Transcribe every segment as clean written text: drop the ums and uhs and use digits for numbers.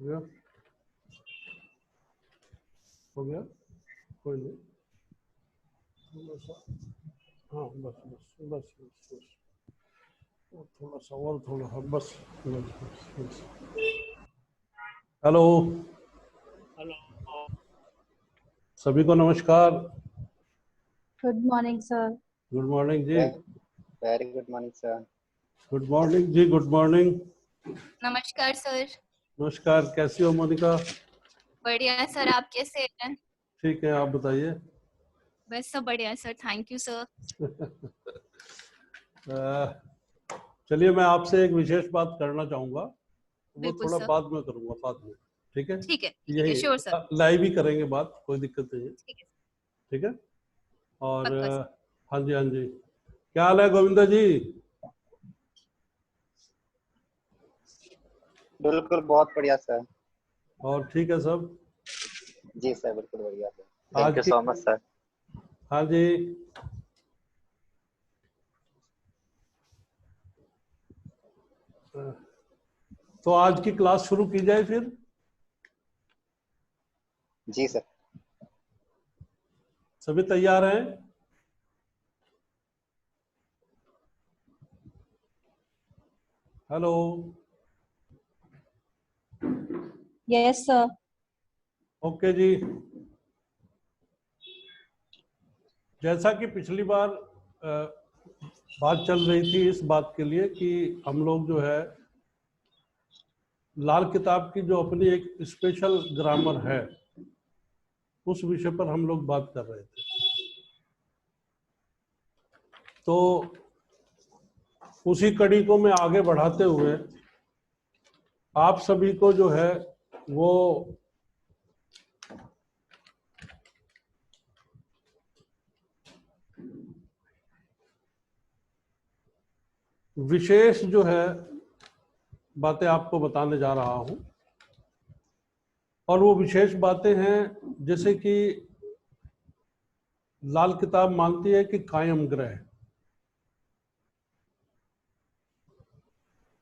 गया हो गया कोई नहीं थोड़ा सा। हाँ बस बस बस बस बस और थोड़ा सा और थोड़ा सा बस बस बस बस। हेलो हेलो सभी को नमस्कार। Good morning sir. Good morning जी। Very good morning sir. Good morning जी। Good morning. नमस्कार सर। नमस्कार। कैसी हो मोनिका? बढ़िया सर, आप कैसे हैं? ठीक है, आप बताइए। बस सब बढ़िया सर, थैंक यू सर। चलिए मैं आपसे एक विशेष बात करना चाहूंगा, वो बिल्कुल थोड़ा सर। बाद में करूंगा, बाद में। ठीक है, ठीक है यही श्योर सर। लाइव ही करेंगे बात, कोई दिक्कत नहीं है। ठीक है ठीक है। और पक्का सर। हाँ जी हाँ जी, क्या हाल है गोविंदा जी? बिल्कुल बहुत बढ़िया सर। और ठीक है सब? जी सर बिल्कुल बढ़िया सर। आज थैंक यू की सो मच सर। हाँ जी। तो आज की क्लास शुरू की जाए फिर। जी सर। सभी तैयार हैं? हेलो। Yes sir. ओके जी। जैसा कि पिछली बार बात चल रही थी इस बात के लिए कि हम लोग जो है लाल किताब की जो अपनी एक स्पेशल ग्रामर है उस विषय पर हम लोग बात कर रहे थे। तो उसी कड़ी को मैं आगे बढ़ाते हुए आप सभी को जो है वो विशेष जो है बातें आपको बताने जा रहा हूं। और वो विशेष बातें हैं जैसे कि लाल किताब मानती है कि कायम ग्रह।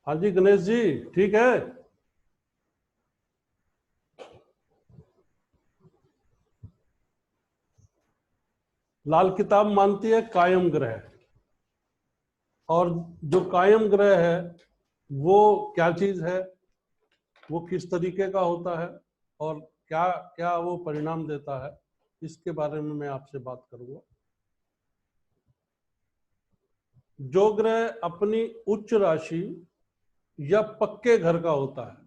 हाँ जी गणेश जी, ठीक है। लाल किताब मानती है कायम ग्रह। और जो कायम ग्रह है वो क्या चीज है, वो किस तरीके का होता है और क्या क्या वो परिणाम देता है, इसके बारे में मैं आपसे बात करूंगा। जो ग्रह अपनी उच्च राशि या पक्के घर का होता है।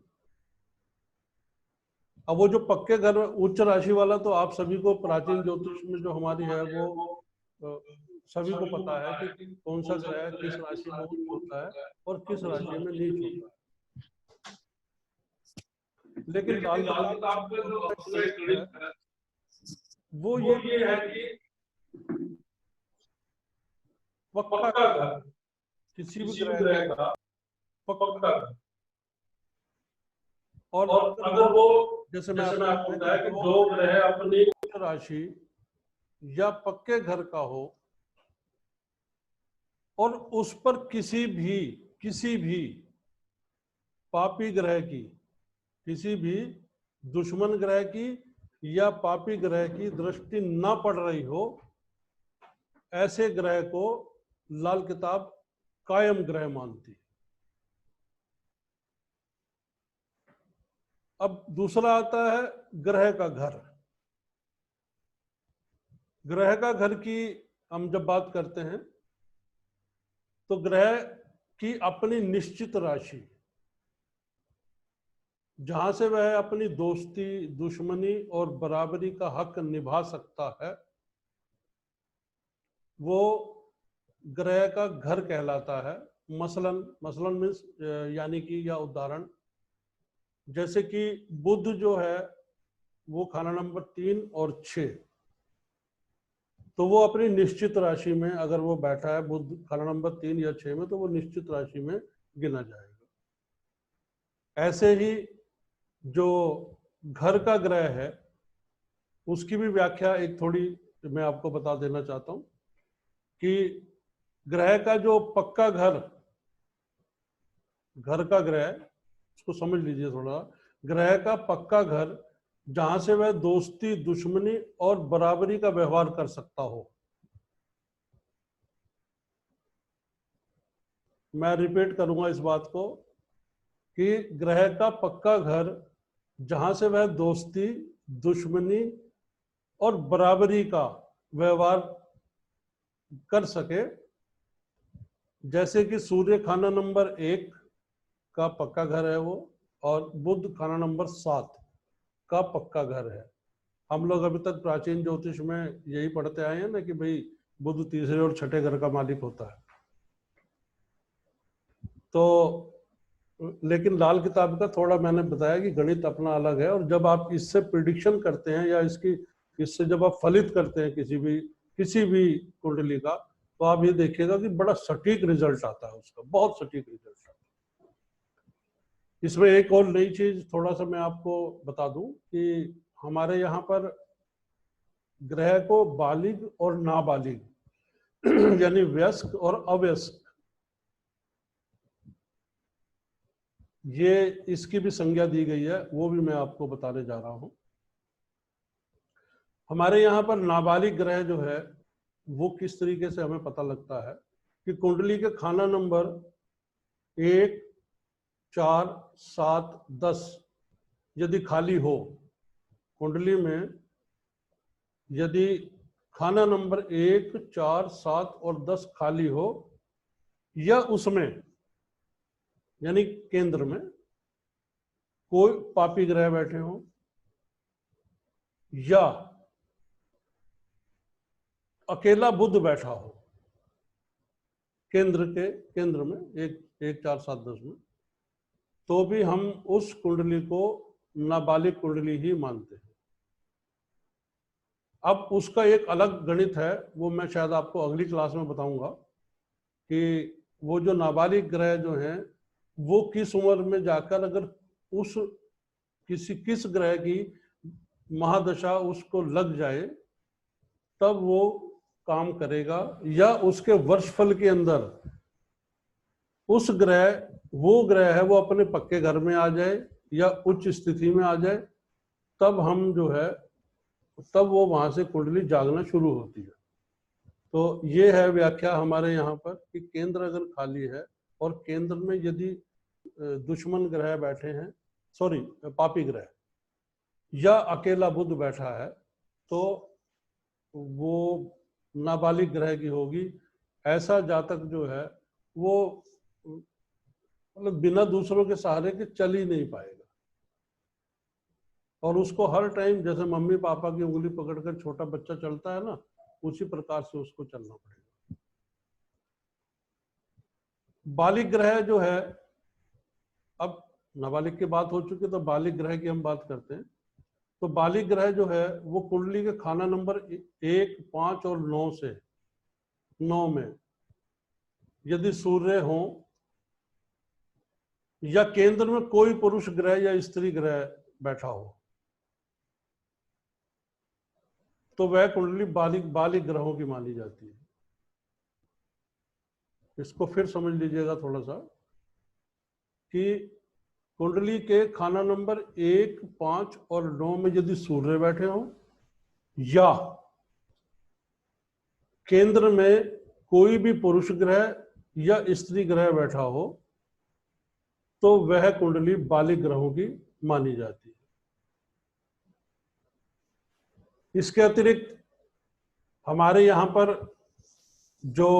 अब वो जो पक्के घर उच्च राशि वाला तो आप सभी को प्राचीन ज्योतिष में जो हमारी है वो सभी को पता है कि कौन सा ग्रह किस राशि में उच्च होता है और किस राशि में नीच होता है। लेकिन लाल किताब का जो अपना एक गणित है वो ये है कि पक्का घर किसी भी ग्रह का पक्का घर। और अगर वो जैसे मैं आपको बताया कि जो ग्रह अपनी उच्च राशि या पक्के घर का हो और उस पर किसी भी पापी ग्रह की, किसी भी दुश्मन ग्रह की या पापी ग्रह की दृष्टि ना पड़ रही हो, ऐसे ग्रह को लाल किताब कायम ग्रह मानती है। अब दूसरा आता है ग्रह का घर। ग्रह का घर की हम जब बात करते हैं तो ग्रह की अपनी निश्चित राशि जहां से वह अपनी दोस्ती, दुश्मनी और बराबरी का हक निभा सकता है वो ग्रह का घर कहलाता है। मसलन मीन्स यानी कि या उदाहरण जैसे कि बुध जो है वो खाना नंबर 3 और 6, तो वो अपनी निश्चित राशि में अगर वो बैठा है बुध खाना नंबर 3 या 6 में, तो वो निश्चित राशि में गिना जाएगा। ऐसे ही जो घर का ग्रह है उसकी भी व्याख्या एक थोड़ी मैं आपको बता देना चाहता हूं कि ग्रह का जो पक्का घर का ग्रह, उसको समझ लीजिए थोड़ा। ग्रह का पक्का घर जहां से वह दोस्ती, दुश्मनी और बराबरी का व्यवहार कर सकता हो। मैं रिपीट करूंगा इस बात को कि ग्रह का पक्का घर जहां से वह दोस्ती, दुश्मनी और बराबरी का व्यवहार कर सके, जैसे कि सूर्य खाना नंबर 1 का पक्का घर है वो, और बुध खाना नंबर 7 का पक्का घर है। हम लोग अभी तक प्राचीन ज्योतिष में यही पढ़ते आए हैं ना कि भाई बुध तीसरे और छठे घर का मालिक होता है। तो लेकिन लाल किताब का थोड़ा मैंने बताया कि गणित अपना अलग है, और जब आप इससे प्रिडिक्शन करते हैं या इससे जब आप फलित करते हैं किसी भी कुंडली का, तो आप ये देखिएगा कि बड़ा सटीक रिजल्ट आता है उसका, बहुत सटीक रिजल्ट आता है। इसमें एक और नई चीज थोड़ा सा मैं आपको बता दूं कि हमारे यहाँ पर ग्रह को बालिग और नाबालिग यानी वयस्क और अवयस्क, ये इसकी भी संज्ञा दी गई है, वो भी मैं आपको बताने जा रहा हूं। हमारे यहाँ पर नाबालिग ग्रह जो है वो किस तरीके से हमें पता लगता है कि कुंडली के खाना नंबर 1, 4, 7, 10 यदि खाली हो, कुंडली में यदि खाना नंबर 1, 4, 7 और 10 खाली हो, या उसमें यानी केंद्र में कोई पापी ग्रह बैठे हो, या अकेला बुध बैठा हो केंद्र में 1, 4, 7, 10 में, तो भी हम उस कुंडली को नाबालिग कुंडली ही मानते हैं। अब उसका एक अलग गणित है, वो मैं शायद आपको अगली क्लास में बताऊंगा कि वो जो नाबालिग ग्रह जो हैं वो किस उम्र में जाकर अगर उस किस ग्रह की महादशा उसको लग जाए तब वो काम करेगा, या उसके वर्षफल के अंदर उस वो ग्रह है वो अपने पक्के घर में आ जाए या उच्च स्थिति में आ जाए, तब हम जो है तब वो वहां से कुंडली जागना शुरू होती है। तो ये है व्याख्या हमारे यहाँ पर कि केंद्र अगर खाली है और केंद्र में यदि दुश्मन ग्रह बैठे हैं, सॉरी पापी ग्रह, या अकेला बुध बैठा है, तो वो नाबालिग ग्रह की होगी। ऐसा जातक जो है वो मतलब बिना दूसरों के सहारे के चल ही नहीं पाएगा, और उसको हर टाइम जैसे मम्मी पापा की उंगली पकड़कर छोटा बच्चा चलता है ना, उसी प्रकार से उसको चलना पड़ेगा। बालिग ग्रह जो है, अब नाबालिग की बात हो चुकी तो बालिग ग्रह की हम बात करते हैं। तो बालिग ग्रह जो है वो कुंडली के खाना नंबर 1, 5 और 9 में यदि सूर्य हो, या केंद्र में कोई पुरुष ग्रह या स्त्री ग्रह बैठा हो, तो वह कुंडली बालिग ग्रहों की मानी जाती है। इसको फिर समझ लीजिएगा थोड़ा सा कि कुंडली के खाना नंबर 1, 5 और 9 में यदि सूर्य बैठे हो, या केंद्र में कोई भी पुरुष ग्रह या स्त्री ग्रह बैठा हो, तो वह कुंडली बालिग ग्रहों की मानी जाती है। इसके अतिरिक्त हमारे यहाँ पर जो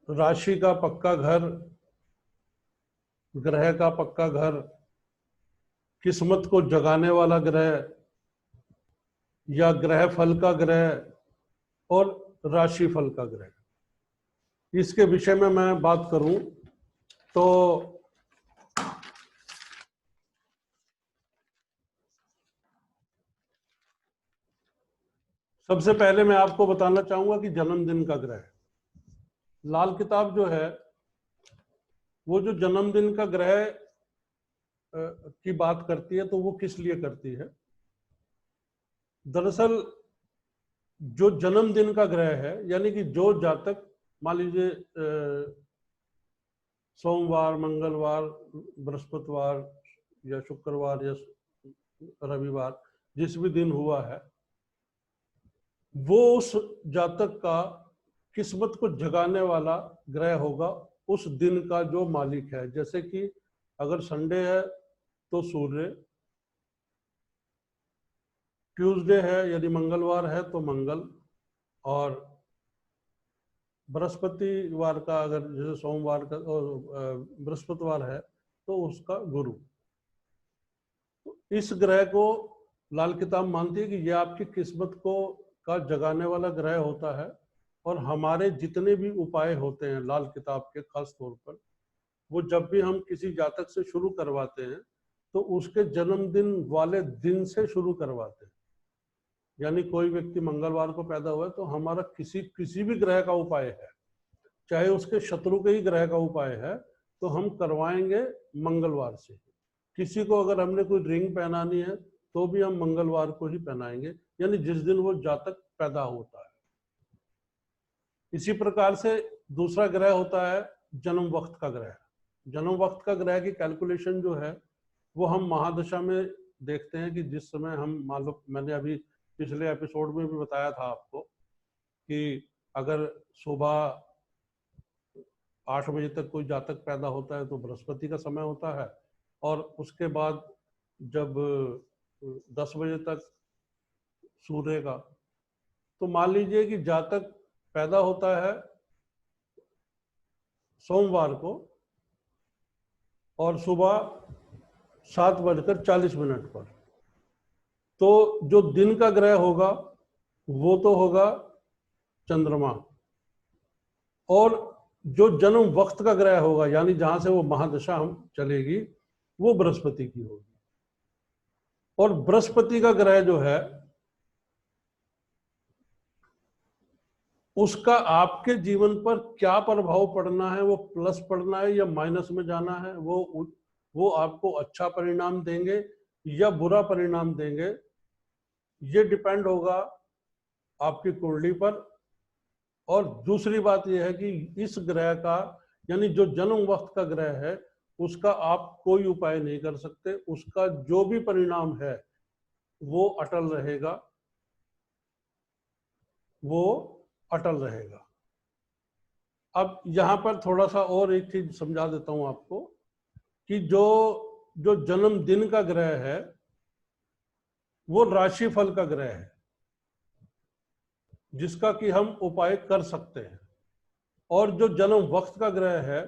राशि का पक्का घर, ग्रह का पक्का घर, किस्मत को जगाने वाला ग्रह, या ग्रह फल का ग्रह और राशि फल का ग्रह, इसके विषय में मैं बात करूं तो सबसे पहले मैं आपको बताना चाहूंगा कि जन्मदिन का ग्रह, लाल किताब जो है वो जो जन्मदिन का ग्रह की बात करती है, तो वो किस लिए करती है। दरअसल जो जन्मदिन का ग्रह है, यानी कि जो जातक मान लीजिए सोमवार, मंगलवार, बृहस्पतिवार या शुक्रवार या रविवार, जिस भी दिन हुआ है, वो उस जातक का किस्मत को जगाने वाला ग्रह होगा उस दिन का जो मालिक है। जैसे कि अगर संडे है तो सूर्य, ट्यूसडे है यदि मंगलवार है तो मंगल, और बृहस्पतिवार का अगर जैसे सोमवार का बृहस्पतिवार है तो उसका गुरु। तो इस ग्रह को लाल किताब मानती है कि यह आपकी किस्मत को का जगाने वाला ग्रह होता है। और हमारे जितने भी उपाय होते हैं लाल किताब के, खास तौर पर वो जब भी हम किसी जातक से शुरू करवाते हैं तो उसके जन्मदिन वाले दिन से शुरू करवाते हैं। यानी कोई व्यक्ति मंगलवार को पैदा हुआ है तो हमारा किसी भी ग्रह का उपाय है, चाहे उसके शत्रु के ही ग्रह का उपाय है, तो हम करवाएंगे मंगलवार से। किसी को अगर हमने कोई रिंग पहनानी है तो भी हम मंगलवार को ही पहनाएंगे, यानी जिस दिन वो जातक पैदा होता है। इसी प्रकार से दूसरा ग्रह होता है जन्म वक्त का ग्रह। जन्म वक्त का ग्रह की कैलकुलेशन जो है वो हम महादशा में देखते हैं कि जिस समय हम, मान लो मैंने अभी पिछले एपिसोड में भी बताया था आपको कि अगर सुबह 8 बजे तक कोई जातक पैदा होता है तो बृहस्पति का समय होता है, और उसके बाद जब 10 बजे तक सूर्य का। तो मान लीजिए कि जातक पैदा होता है सोमवार को और सुबह 7:40 पर, तो जो दिन का ग्रह होगा वो तो होगा चंद्रमा, और जो जन्म वक्त का ग्रह होगा यानी जहां से वो महादशा हम चलेगी वो बृहस्पति की होगी। और बृहस्पति का ग्रह जो है उसका आपके जीवन पर क्या प्रभाव पड़ना है, वो प्लस पड़ना है या माइनस में जाना है, वो आपको अच्छा परिणाम देंगे या बुरा परिणाम देंगे, ये डिपेंड होगा आपकी कुंडली पर। और दूसरी बात यह है कि इस ग्रह का, यानी जो जन्म वक्त का ग्रह है, उसका आप कोई उपाय नहीं कर सकते। उसका जो भी परिणाम है वो अटल रहेगा, वो अटल रहेगा। अब यहां पर थोड़ा सा और एक चीज समझा देता हूं आपको कि जो जन्मदिन का ग्रह है वो राशिफल का ग्रह है, जिसका कि हम उपाय कर सकते हैं। और जो जन्म वक्त का ग्रह है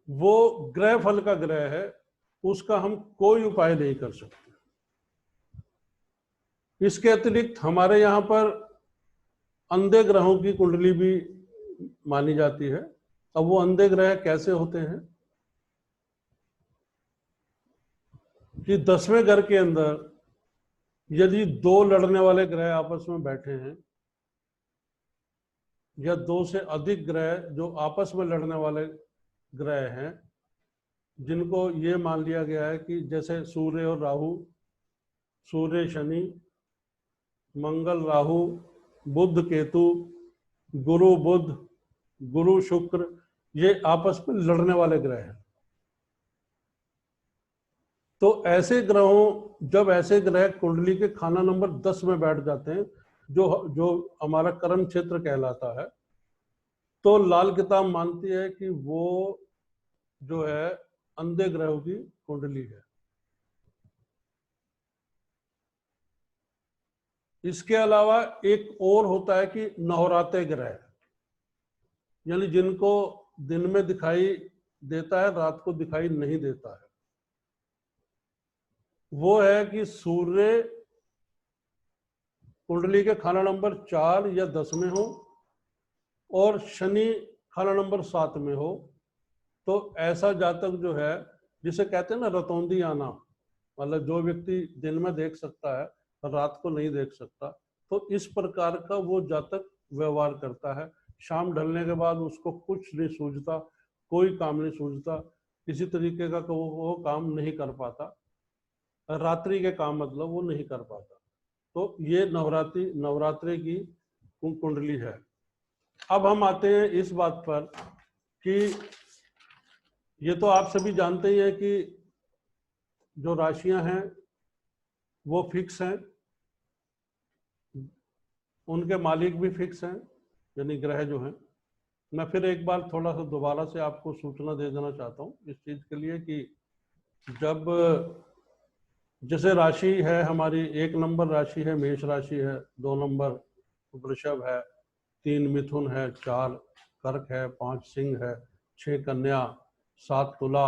वो ग्रह फल का ग्रह है, उसका हम कोई उपाय नहीं कर सकते। इसके अतिरिक्त हमारे यहाँ पर अंधे ग्रहों की कुंडली भी मानी जाती है। अब वो अंधे ग्रह कैसे होते हैं कि 10वें घर के अंदर यदि 2 लड़ने वाले ग्रह आपस में बैठे हैं या 2 से अधिक ग्रह जो आपस में लड़ने वाले ग्रह हैं, जिनको ये मान लिया गया है कि जैसे सूर्य और राहु, सूर्य शनि, मंगल राहु, बुध केतु, गुरु बुध, गुरु शुक्र, ये आपस में लड़ने वाले ग्रह हैं। तो ऐसे ग्रहों, जब ऐसे ग्रह कुंडली के खाना नंबर 10 में बैठ जाते हैं, जो हमारा कर्म क्षेत्र कहलाता है, तो लाल किताब मानती है कि वो जो है अंधे ग्रहों की कुंडली है। इसके अलावा एक और होता है कि नौराते ग्रह, यानी जिनको दिन में दिखाई देता है, रात को दिखाई नहीं देता है। वो है कि सूर्य कुंडली के खाना नंबर 4 या 10 में हो और शनि खाना नंबर 7 में हो। तो ऐसा जातक जो है, जिसे कहते हैं ना रतौंधी आना, मतलब जो व्यक्ति दिन में देख सकता है रात को नहीं देख सकता, तो इस प्रकार का वो जातक व्यवहार करता है। शाम ढलने के बाद उसको कुछ नहीं सूझता, कोई काम नहीं सूझता, किसी तरीके का वो काम नहीं कर पाता, रात्रि के काम मतलब वो नहीं कर पाता। तो ये नवरात्रि की कुंडली है। अब हम आते हैं इस बात पर कि ये तो आप सभी जानते ही हैं कि जो राशियां हैं वो फिक्स हैं, उनके मालिक भी फिक्स हैं, यानी ग्रह जो हैं। मैं फिर एक बार थोड़ा सा दोबारा से आपको सूचना दे देना चाहता हूँ इस चीज के लिए कि जब जैसे राशि है हमारी, 1 नंबर राशि है मेष राशि है, 2 नंबर वृषभ है, 3 मिथुन है, 4 कर्क है, 5 सिंह है, 6 कन्या, 7 तुला,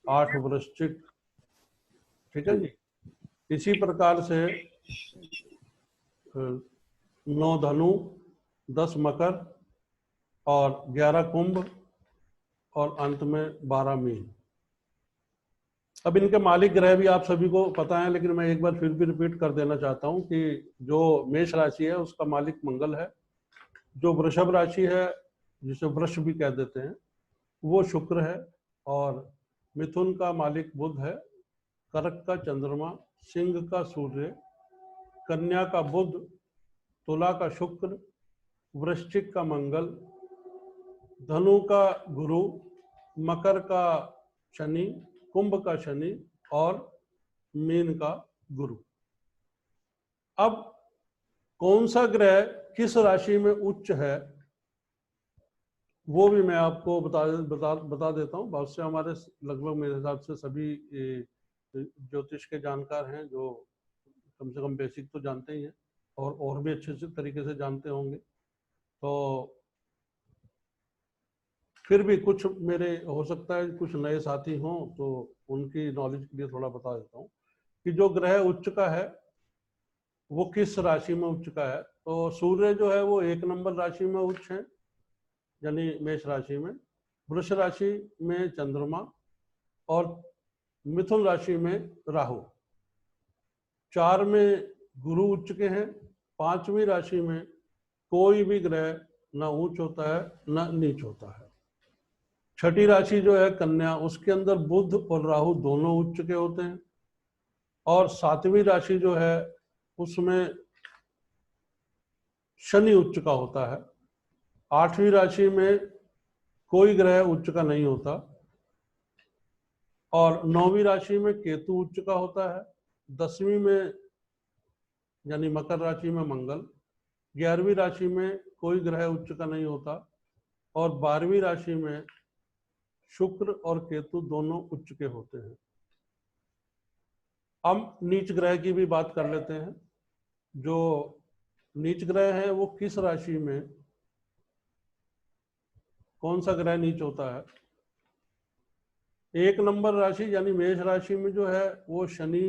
8 वृश्चिक, ठीक है जी। इसी प्रकार से 9 धनु, 10 मकर और 11 कुंभ और अंत में 12 मीन। अब इनके मालिक ग्रह भी आप सभी को पता है, लेकिन मैं एक बार फिर भी रिपीट कर देना चाहता हूं कि जो मेष राशि है उसका मालिक मंगल है, जो वृषभ राशि है जिसे वृष भी कह देते हैं वो शुक्र है, और मिथुन का मालिक बुध है, कर्क का चंद्रमा, सिंह का सूर्य, कन्या का बुध, तुला का शुक्र, वृश्चिक का मंगल, धनु का गुरु, मकर का शनि, कुंभ का शनि और मीन का गुरु। अब कौन सा ग्रह किस राशि में उच्च है वो भी मैं आपको बता देता हूँ। बहुत से हमारे लगभग मेरे हिसाब से सभी ज्योतिष के जानकार हैं जो कम से कम बेसिक तो जानते ही हैं और भी अच्छे से तरीके से जानते होंगे। तो फिर भी कुछ मेरे हो सकता है कुछ नए साथी हों तो उनकी नॉलेज के लिए थोड़ा बता देता हूँ कि जो ग्रह उच्च का है वो किस राशि में उच्च का है। तो सूर्य जो है वो 1 नंबर राशि में उच्च है, यानी मेष राशि में, वृष राशि में चंद्रमा और मिथुन राशि में राहु, 4 में गुरु उच्च के हैं, 5वीं राशि में कोई भी ग्रह न उच्च होता है न नीच होता है। 6ठी राशि जो है कन्या, उसके अंदर बुध और राहु दोनों उच्च के होते हैं, और 7वीं राशि जो है उसमें शनि उच्च का होता है। 8वीं राशि में कोई ग्रह उच्च का नहीं होता, और 9वीं राशि में केतु उच्च का होता है, 10वीं में यानी मकर राशि में मंगल, 11वीं राशि में कोई ग्रह उच्च का नहीं होता, और 12वीं राशि में शुक्र और केतु दोनों उच्च के होते हैं। हम नीच ग्रह की भी बात कर लेते हैं। जो नीच ग्रह है वो किस राशि में, कौन सा ग्रह नीच होता है। 1 नंबर राशि यानी मेष राशि में जो है वो शनि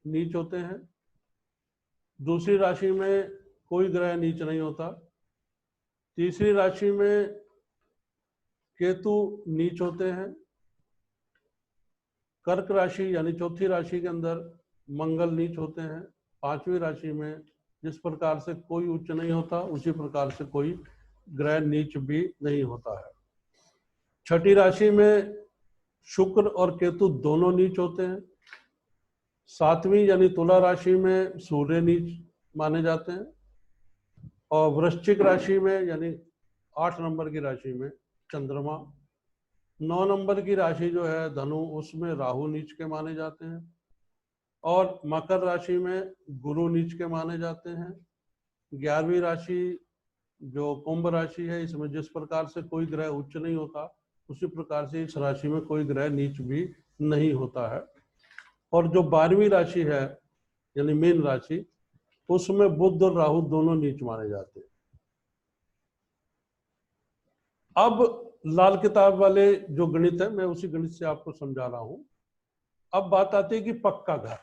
नीच होते हैं। दूसरी राशि में कोई ग्रह नीच नहीं होता। तीसरी राशि में केतु नीच होते हैं। कर्क राशि यानी चौथी राशि के अंदर मंगल नीच होते हैं। 5वीं राशि में जिस प्रकार से कोई उच्च नहीं होता उसी प्रकार से कोई ग्रह नीच भी नहीं होता है। 6ठी राशि में शुक्र और केतु दोनों नीच होते हैं। 7वीं यानी तुला राशि में सूर्य नीच माने जाते हैं, और वृश्चिक राशि में यानी 8 नंबर की राशि में चंद्रमा, 9 नंबर की राशि जो है धनु, उसमें राहु नीच के माने जाते हैं, और मकर राशि में गुरु नीच के माने जाते हैं। 11वीं राशि जो कुंभ राशि है, इसमें जिस प्रकार से कोई ग्रह उच्च नहीं होता उसी प्रकार से इस राशि में कोई ग्रह नीच भी नहीं होता है। और जो 12वीं राशि है यानी मीन राशि, उसमें बुध और राहु दोनों नीच माने जाते हैं। अब लाल किताब वाले जो गणित है मैं उसी गणित से आपको समझा रहा हूं। अब बात आती है कि पक्का घर,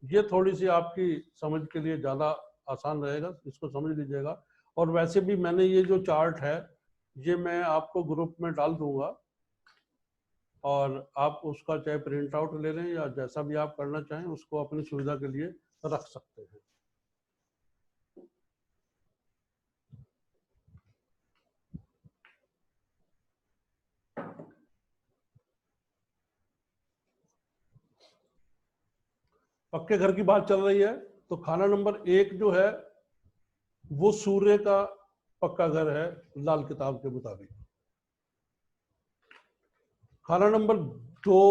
ये थोड़ी सी आपकी समझ के लिए ज्यादा आसान रहेगा, इसको समझ लीजिएगा। और वैसे भी मैंने ये जो चार्ट है ये मैं आपको ग्रुप में डाल दूंगा, और आप उसका चाहे प्रिंट आउट ले लें या जैसा भी आप करना चाहें उसको अपनी सुविधा के लिए रख सकते हैं। पक्के घर की बात चल रही है तो खाना नंबर 1 जो है वो सूर्य का पक्का घर है लाल किताब के मुताबिक। खाना नंबर 2,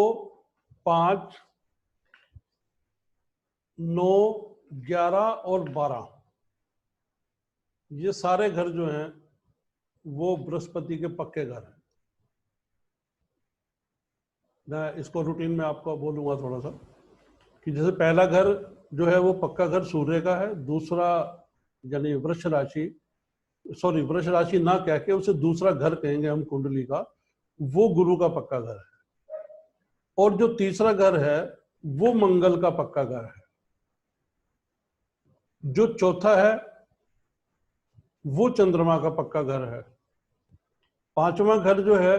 5, 9, 11 और 12, ये सारे घर जो हैं वो बृहस्पति के पक्के घर हैं। मैं इसको रूटीन में आपको बोलूंगा थोड़ा सा कि जैसे पहला घर जो है वो पक्का घर सूर्य का है, दूसरा यानी वृष राशि, सॉरी वृष राशि ना कह के उसे दूसरा घर कहेंगे हम कुंडली का, वो गुरु का पक्का घर है। और जो तीसरा घर है वो मंगल का पक्का घर है। जो चौथा है वो चंद्रमा का पक्का घर है। पांचवा घर जो है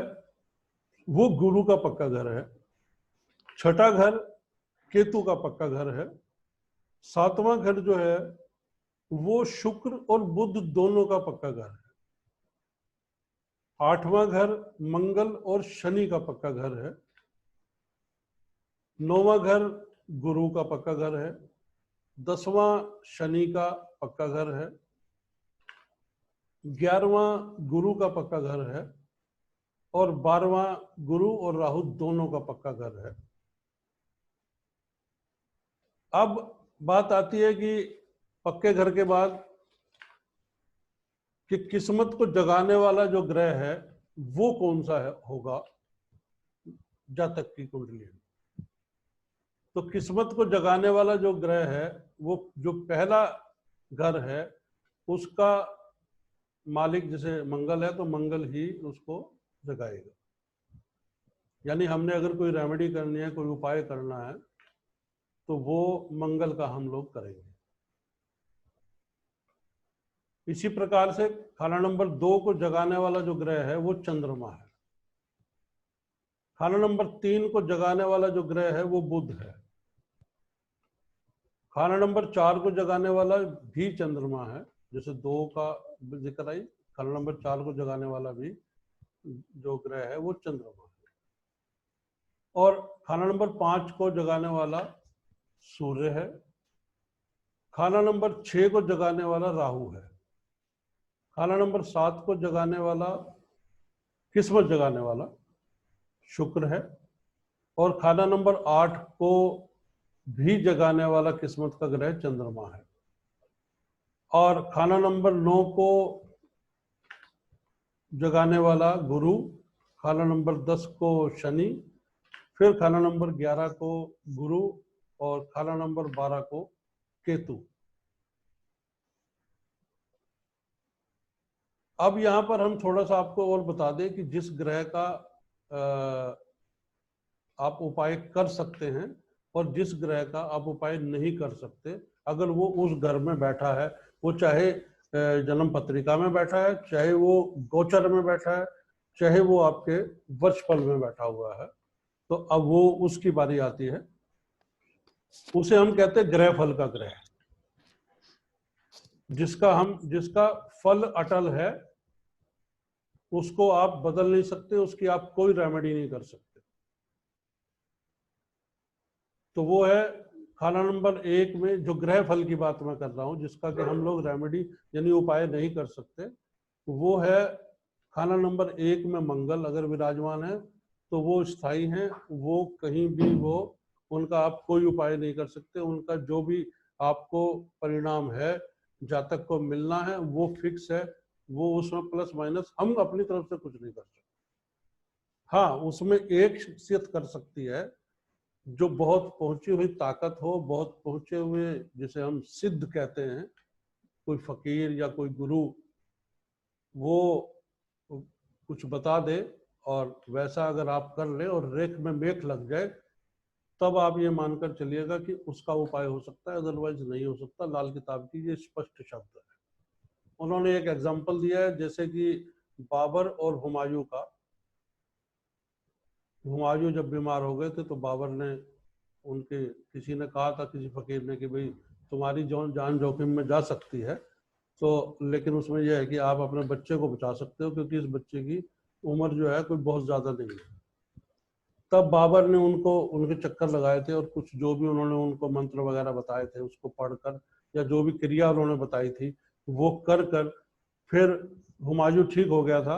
वो गुरु का पक्का घर है। छठा घर केतु का पक्का घर है। सातवां घर जो है वो शुक्र और बुध दोनों का पक्का घर है। आठवां घर मंगल और शनि का पक्का घर है। नौवां घर गुरु का पक्का घर है। 10वां शनि का पक्का घर है। 11वां गुरु का पक्का घर है। और 12वां गुरु और राहु दोनों का पक्का घर है। अब बात आती है कि पक्के घर के बाद कि किस्मत को जगाने वाला जो ग्रह है वो कौन सा है होगा जातक की कुंडली में। तो किस्मत को जगाने वाला जो ग्रह है वो जो पहला घर है उसका मालिक जैसे मंगल है तो मंगल ही उसको जगाएगा। यानी हमने अगर कोई रेमेडी करनी है, कोई उपाय करना है तो वो मंगल का हम लोग करेंगे। इसी प्रकार से खाना नंबर 2 को जगाने वाला जो ग्रह है वो चंद्रमा है। खाना नंबर 3 को जगाने वाला जो ग्रह है वो बुध है। खाना नंबर 4 को जगाने वाला भी चंद्रमा है, जैसे 2 का जिक्र आई। खाना नंबर 4 को जगाने वाला भी जो ग्रह है वो चंद्रमा है। और खाना नंबर 5 को जगाने वाला सूर्य है। खाना नंबर 6 को जगाने वाला राहु है। खाना नंबर 7 को जगाने वाला, किस्मत जगाने वाला शुक्र है। और खाना नंबर 8 को भी जगाने वाला किस्मत का ग्रह चंद्रमा है। और खाना नंबर 9 को जगाने वाला गुरु, खाना नंबर 10 को शनि, फिर खाना नंबर 11 को गुरु और खाना नंबर 12 को केतु। अब यहाँ पर हम थोड़ा सा आपको और बता दें कि जिस ग्रह का आप उपाय कर सकते हैं और जिस ग्रह का आप उपाय नहीं कर सकते, अगर वो उस घर में बैठा है, वो चाहे जन्म पत्रिका में बैठा है, चाहे वो गोचर में बैठा है, चाहे वो आपके वर्षफल में बैठा हुआ है, तो अब वो उसकी बारी आती है। उसे हम कहते हैं ग्रह फल का ग्रह, जिसका फल अटल है, उसको आप बदल नहीं सकते, उसकी आप कोई रेमेडी नहीं कर सकते। तो वो है खाना नंबर 1 में जो ग्रह फल की बात मैं कर रहा हूं, जिसका कि हम लोग रेमेडी यानी उपाय नहीं कर सकते, वो है खाना नंबर 1 में मंगल अगर विराजमान है तो वो स्थायी हैं, वो कहीं भी वो उनका आप कोई उपाय नहीं कर सकते। उनका जो भी आपको परिणाम है जातक को मिलना है वो फिक्स है, वो उसमें प्लस माइनस हम अपनी तरफ से कुछ नहीं कर सकते। हाँ, उसमें एक शख्सियत कर सकती है जो बहुत पहुंची हुई ताकत हो, बहुत पहुंचे हुए जिसे हम सिद्ध कहते हैं, कोई फकीर या कोई गुरु, वो कुछ बता दे और वैसा अगर आप कर ले और रेख में मेख लग जाए, तब आप ये मानकर चलिएगा कि उसका उपाय हो सकता है, अदरवाइज नहीं हो सकता। लाल किताब की ये स्पष्ट शब्द है। उन्होंने एक एग्जाम्पल दिया है, जैसे कि बाबर और हुमायूं का। हुमायूं जब बीमार हो गए थे तो बाबर ने उनके किसी ने कहा था, किसी फकीर ने, कि भाई तुम्हारी जान जोखिम में जा सकती है, तो लेकिन उसमें यह है कि आप अपने बच्चे को बचा सकते हो, क्योंकि इस बच्चे की उम्र जो है कोई बहुत ज़्यादा नहीं है। तब बाबर ने उनको उनके चक्कर लगाए थे और कुछ जो भी उन्होंने उनको मंत्र वगैरह बताए थे उसको पढ़कर, या जो भी क्रिया उन्होंने बताई थी वो कर कर फिर हुमायूं ठीक हो गया था,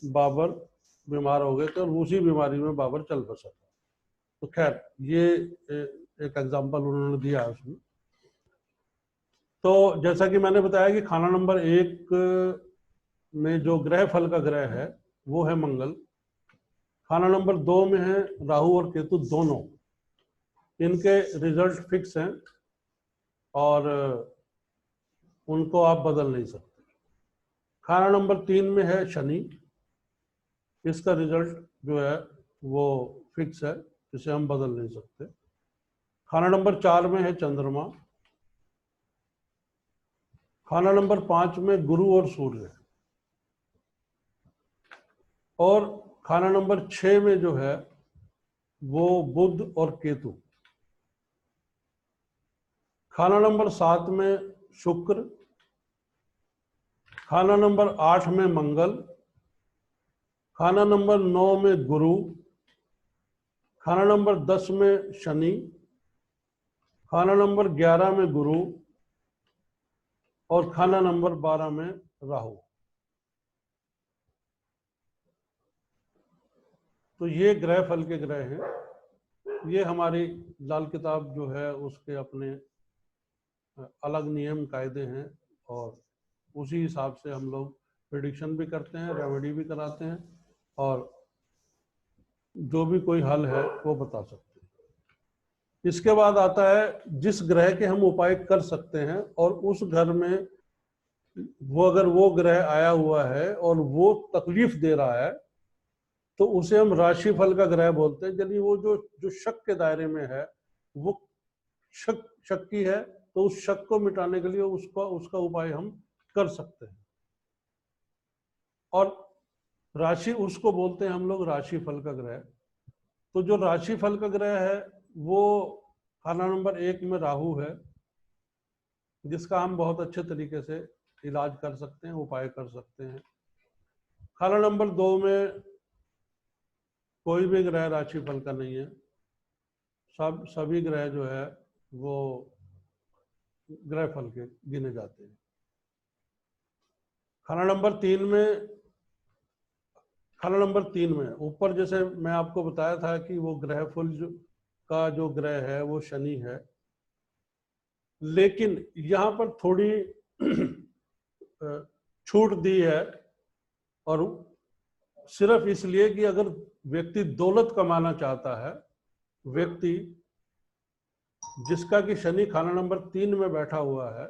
बाबर बीमार हो गए थे और उसी बीमारी में बाबर चल बसा था। तो खैर ये एक एग्जाम्पल उन्होंने दिया है उसमें। तो जैसा कि मैंने बताया कि खाना नंबर 1 में जो ग्रह फल का ग्रह है वो है मंगल। खाना नंबर 2 में है राहु और केतु दोनों, इनके रिजल्ट फिक्स हैं और उनको आप बदल नहीं सकते। खाना नंबर 3 में है शनि, इसका रिजल्ट जो है वो फिक्स है, इसे हम बदल नहीं सकते। खाना नंबर 4 में है चंद्रमा। खाना नंबर 5 में गुरु और सूर्य, और खाना नंबर 6 में जो है वो बुध और केतु। खाना नंबर 7 में शुक्र। खाना नंबर 8 में मंगल। खाना नंबर 9 में गुरु। खाना नंबर 10 में शनि। खाना नंबर 11 में गुरु और खाना नंबर 12 में राहु। तो ये ग्रह फल के ग्रह हैं। ये हमारी लाल किताब जो है उसके अपने अलग नियम कायदे हैं और उसी हिसाब से हम लोग प्रेडिक्शन भी करते हैं, रेमेडी भी कराते हैं और जो भी कोई हल है वो बता सकते हैं। इसके बाद आता है जिस ग्रह के हम उपाय कर सकते हैं और उस घर में वो अगर वो ग्रह आया हुआ है और वो तकलीफ दे रहा है तो उसे हम राशि फल का ग्रह बोलते हैं। यानी वो जो जो शक के दायरे में है, वो शक्की है, तो उस शक को मिटाने के लिए उसका उपाय हम कर सकते हैं। और राशि उसको बोलते हैं हम लोग राशि फल का ग्रह। तो जो राशि फल का ग्रह है वो खाना नंबर 1 में राहु है, जिसका हम बहुत अच्छे तरीके से इलाज कर सकते हैं, उपाय कर सकते हैं। खाना नंबर 2 में कोई भी ग्रह राशि फल का नहीं है, सभी ग्रह जो है वो ग्रह फल के गिने जाते हैं। खाना नंबर 3 में ऊपर जैसे मैं आपको बताया था कि वो ग्रह फल का जो ग्रह है वो शनि है, लेकिन यहाँ पर थोड़ी छूट दी है, और सिर्फ इसलिए कि अगर व्यक्ति दौलत कमाना चाहता है, व्यक्ति जिसका कि शनि खाना नंबर 3 में बैठा हुआ है,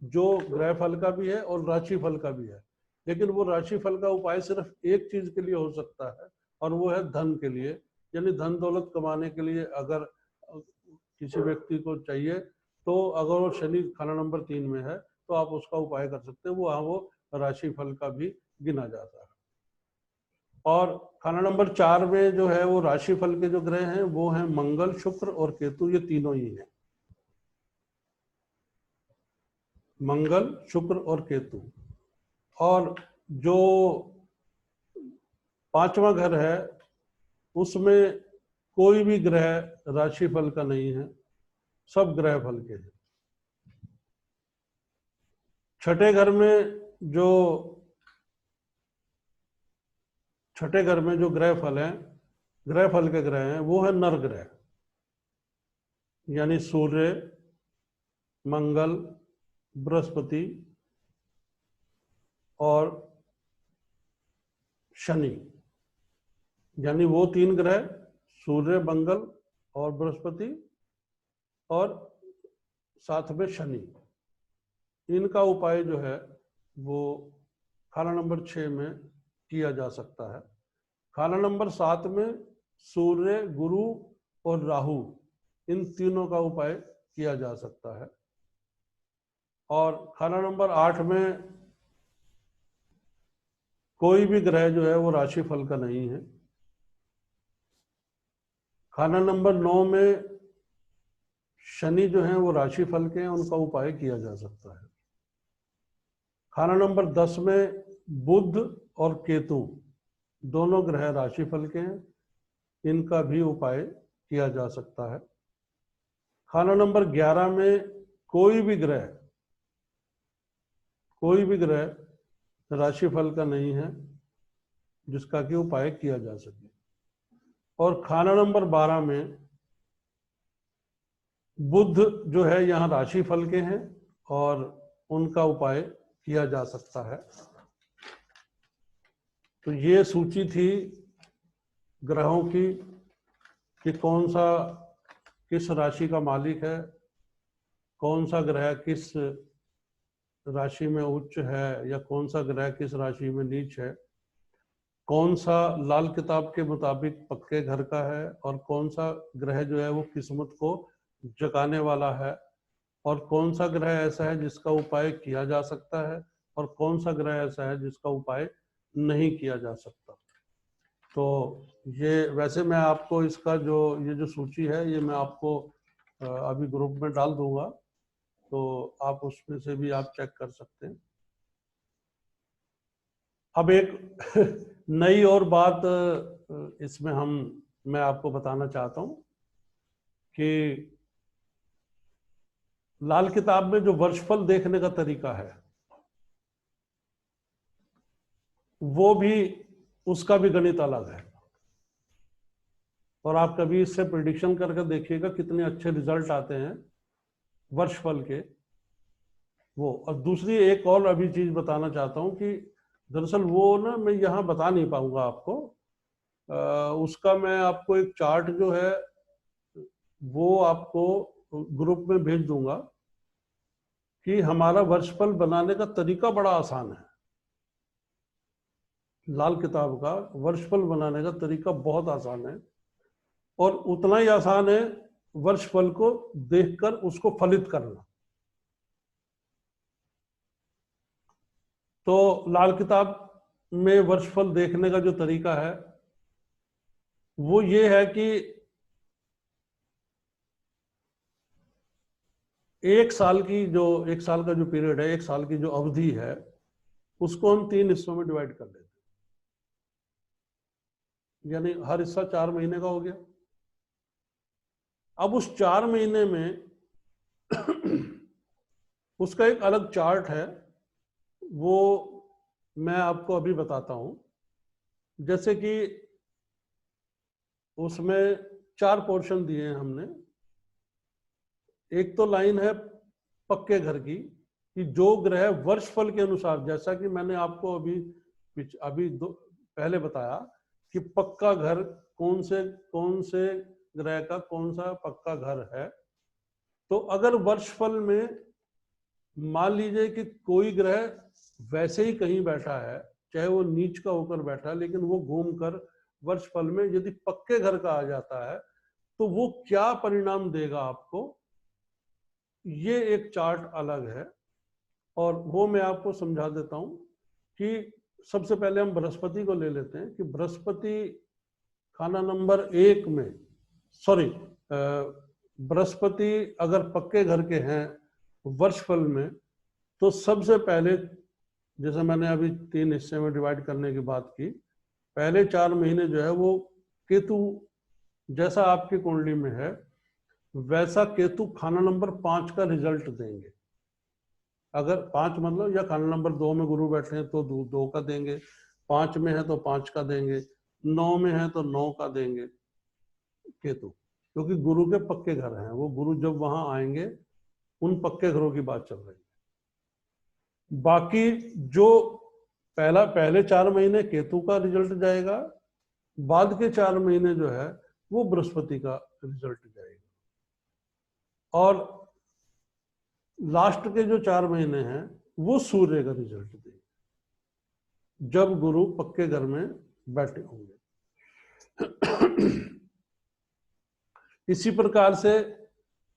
जो ग्रह फल का भी है और राशि फल का भी है, लेकिन वो राशि फल का उपाय सिर्फ एक चीज के लिए हो सकता है और वो है धन के लिए। यानी धन दौलत कमाने के लिए अगर किसी व्यक्ति को चाहिए तो अगर वो शनि खाना नंबर 3 में है तो आप उसका उपाय कर सकते हैं, वो राशि फल का भी गिना जाता है। और खाना नंबर 4 में जो है वो राशि फल के जो ग्रह हैं वो हैं मंगल, शुक्र और केतु। ये तीनों ही हैं, मंगल, शुक्र और केतु। और जो 5वां घर है उसमें कोई भी ग्रह राशि फल का नहीं है, सब ग्रह फल के हैं। छठे घर में जो ग्रह फल हैं, ग्रह फल के ग्रह हैं, वो है नर ग्रह, यानी सूर्य, मंगल, बृहस्पति और शनि। यानी वो 3 ग्रह सूर्य, मंगल और बृहस्पति और साथ में शनि, इनका उपाय जो है वो खाना नंबर 6 में किया जा सकता है। खाना नंबर 7 में सूर्य, गुरु और राहु, इन तीनों का उपाय किया जा सकता है। और खाना नंबर 8 में कोई भी ग्रह जो है वो राशि फल का नहीं है। खाना नंबर 9 में शनि जो है वो राशि फल के हैं, उनका उपाय किया जा सकता है। खाना नंबर 10 में बुध और केतु दोनों ग्रह राशि फल के हैं, इनका भी उपाय किया जा सकता है। खाना नंबर 11 में कोई भी ग्रह राशिफल का नहीं है जिसका कि उपाय किया जा सके। और खाना नंबर 12 में बुध जो है यहाँ राशिफल के हैं और उनका उपाय किया जा सकता है। तो ये सूची थी ग्रहों की कि कौन सा किस राशि का मालिक है, कौन सा ग्रह किस राशि में उच्च है या कौन सा ग्रह किस राशि में नीच है, कौन सा लाल किताब के मुताबिक पक्के घर का है और कौन सा ग्रह जो है वो किस्मत को जगाने वाला है, और कौन सा ग्रह ऐसा है जिसका उपाय किया जा सकता है और कौन सा ग्रह ऐसा है जिसका उपाय नहीं किया जा सकता। तो ये वैसे मैं आपको इसका ये जो सूची है ये मैं आपको अभी ग्रुप में डाल दूंगा, तो आप उसमें से भी आप चेक कर सकते हैं। अब एक नई और बात इसमें मैं आपको बताना चाहता हूं कि लाल किताब में जो वर्षफल देखने का तरीका है वो भी उसका भी गणित अलग है, और आप कभी इससे प्रिडिक्शन करके देखिएगा कितने अच्छे रिजल्ट आते हैं वर्षफल के वो। और दूसरी एक और अभी चीज बताना चाहता हूं कि दरअसल वो ना मैं यहाँ बता नहीं पाऊंगा आपको, उसका मैं आपको एक चार्ट जो है वो आपको ग्रुप में भेज दूंगा कि हमारा वर्षफल बनाने का तरीका बड़ा आसान है। लाल किताब का वर्षफल बनाने का तरीका बहुत आसान है, और उतना ही आसान है वर्षफल को देखकर उसको फलित करना। तो लाल किताब में वर्षफल देखने का जो तरीका है वो ये है कि एक साल का जो पीरियड है, एक साल की जो अवधि है, उसको हम 3 हिस्सों में डिवाइड कर देते हैं। यानी हर हिस्सा 4 महीने का हो गया। अब उस 4 महीने में उसका एक अलग चार्ट है, वो मैं आपको अभी बताता हूं। जैसे कि उसमें 4 पोर्शन दिए हैं हमने। एक तो लाइन है पक्के घर की कि जो ग्रह वर्षफल के अनुसार, जैसा कि मैंने आपको अभी पहले बताया कि पक्का घर कौन से ग्रह का कौन सा पक्का घर है। तो अगर वर्षफल में मान लीजिए कि कोई ग्रह वैसे ही कहीं बैठा है, चाहे वो नीच का होकर बैठा है, लेकिन वो घूमकर वर्षफल में यदि पक्के घर का आ जाता है तो वो क्या परिणाम देगा आपको, ये एक चार्ट अलग है। और वो मैं आपको समझा देता हूं कि सबसे पहले हम बृहस्पति को ले लेते हैं कि बृहस्पति खाना नंबर 1 में, बृहस्पति अगर पक्के घर के हैं वर्षफल में, तो सबसे पहले जैसे मैंने अभी 3 हिस्से में डिवाइड करने की बात की, पहले 4 महीने जो है वो केतु जैसा आपकी कुंडली में है वैसा केतु खाना नंबर 5 का रिजल्ट देंगे। अगर 5 मतलब या खाना नंबर 2 में गुरु बैठे हैं तो 2 का देंगे, 5 में है तो 5 का देंगे, 9 में है तो 9 का देंगे केतु, क्योंकि गुरु के पक्के घर हैं। वो गुरु जब वहां आएंगे उन पक्के घरों की बात चल रही है। बाकी जो पहले 4 महीने केतु का रिजल्ट जाएगा, बाद के 4 महीने जो है वो बृहस्पति का रिजल्ट जाएगा, और लास्ट के जो 4 महीने हैं वो सूर्य का रिजल्ट देंगे जब गुरु पक्के घर में बैठे होंगे। इसी प्रकार से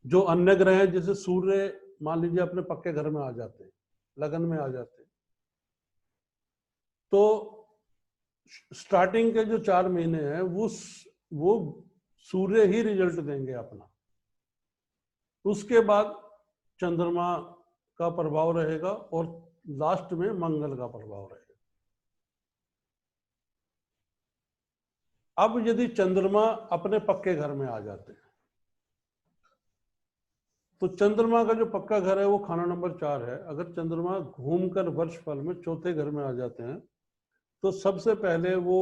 जो अन्य ग्रह हैं, जैसे सूर्य मान लीजिए अपने पक्के घर में आ जाते हैं, लगन में आ जाते हैं, तो स्टार्टिंग के जो 4 महीने हैं वो सूर्य ही रिजल्ट देंगे अपना। उसके बाद चंद्रमा का प्रभाव रहेगा और लास्ट में मंगल का प्रभाव रहेगा। अब यदि चंद्रमा अपने पक्के घर में आ जाते हैं तो चंद्रमा का जो पक्का घर है वो खाना नंबर 4 है। अगर चंद्रमा घूमकर वर्षफल में चौथे घर में आ जाते हैं तो सबसे पहले वो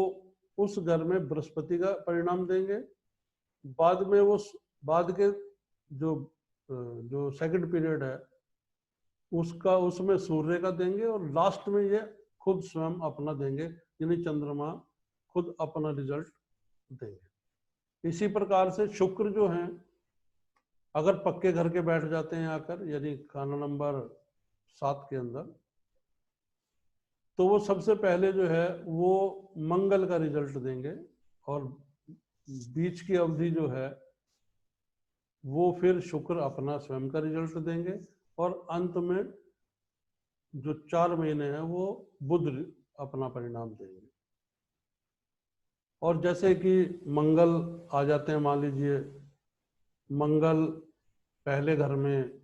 उस घर में बृहस्पति का परिणाम देंगे, बाद में वो बाद के जो जो सेकंड पीरियड है उसका उसमें सूर्य का देंगे, और लास्ट में ये खुद स्वयं अपना देंगे, यानी चंद्रमा खुद अपना रिजल्ट देंगे। इसी प्रकार से शुक्र जो हैं अगर पक्के घर के बैठ जाते हैं आकर, यानी खाना नंबर 7 के अंदर, तो वो सबसे पहले जो है वो मंगल का रिजल्ट देंगे, और बीच की अवधि जो है वो फिर शुक्र अपना स्वयं का रिजल्ट देंगे, और अंत में जो 4 महीने हैं वो बुध अपना परिणाम देंगे। और जैसे कि मंगल आ जाते हैं, मान लीजिए मंगल पहले घर में,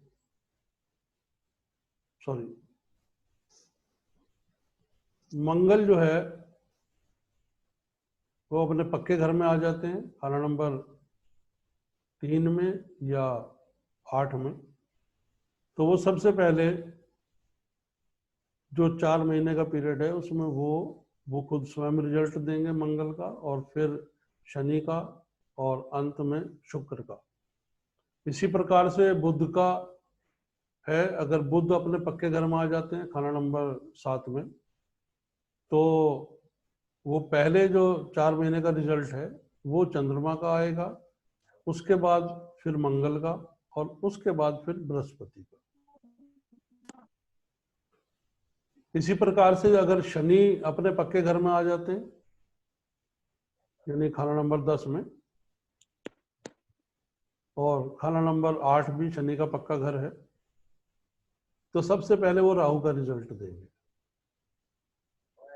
मंगल जो है वो अपने पक्के घर में आ जाते हैं खाना नंबर 3 में या 8 में, तो वो सबसे पहले जो 4 महीने का पीरियड है उसमें वो खुद स्वयं रिजल्ट देंगे मंगल का, और फिर शनि का, और अंत में शुक्र का। इसी प्रकार से बुध का है, अगर बुध अपने पक्के घर में आ जाते हैं खाना नंबर 7 में, तो वो पहले जो 4 महीने का रिजल्ट है वो चंद्रमा का आएगा, उसके बाद फिर मंगल का, और उसके बाद फिर बृहस्पति का। इसी प्रकार से अगर शनि अपने पक्के घर में आ जाते हैं, यानी खाना नंबर 10 में, और खाना नंबर 8 भी शनि का पक्का घर है, तो सबसे पहले वो राहु का रिजल्ट देंगे,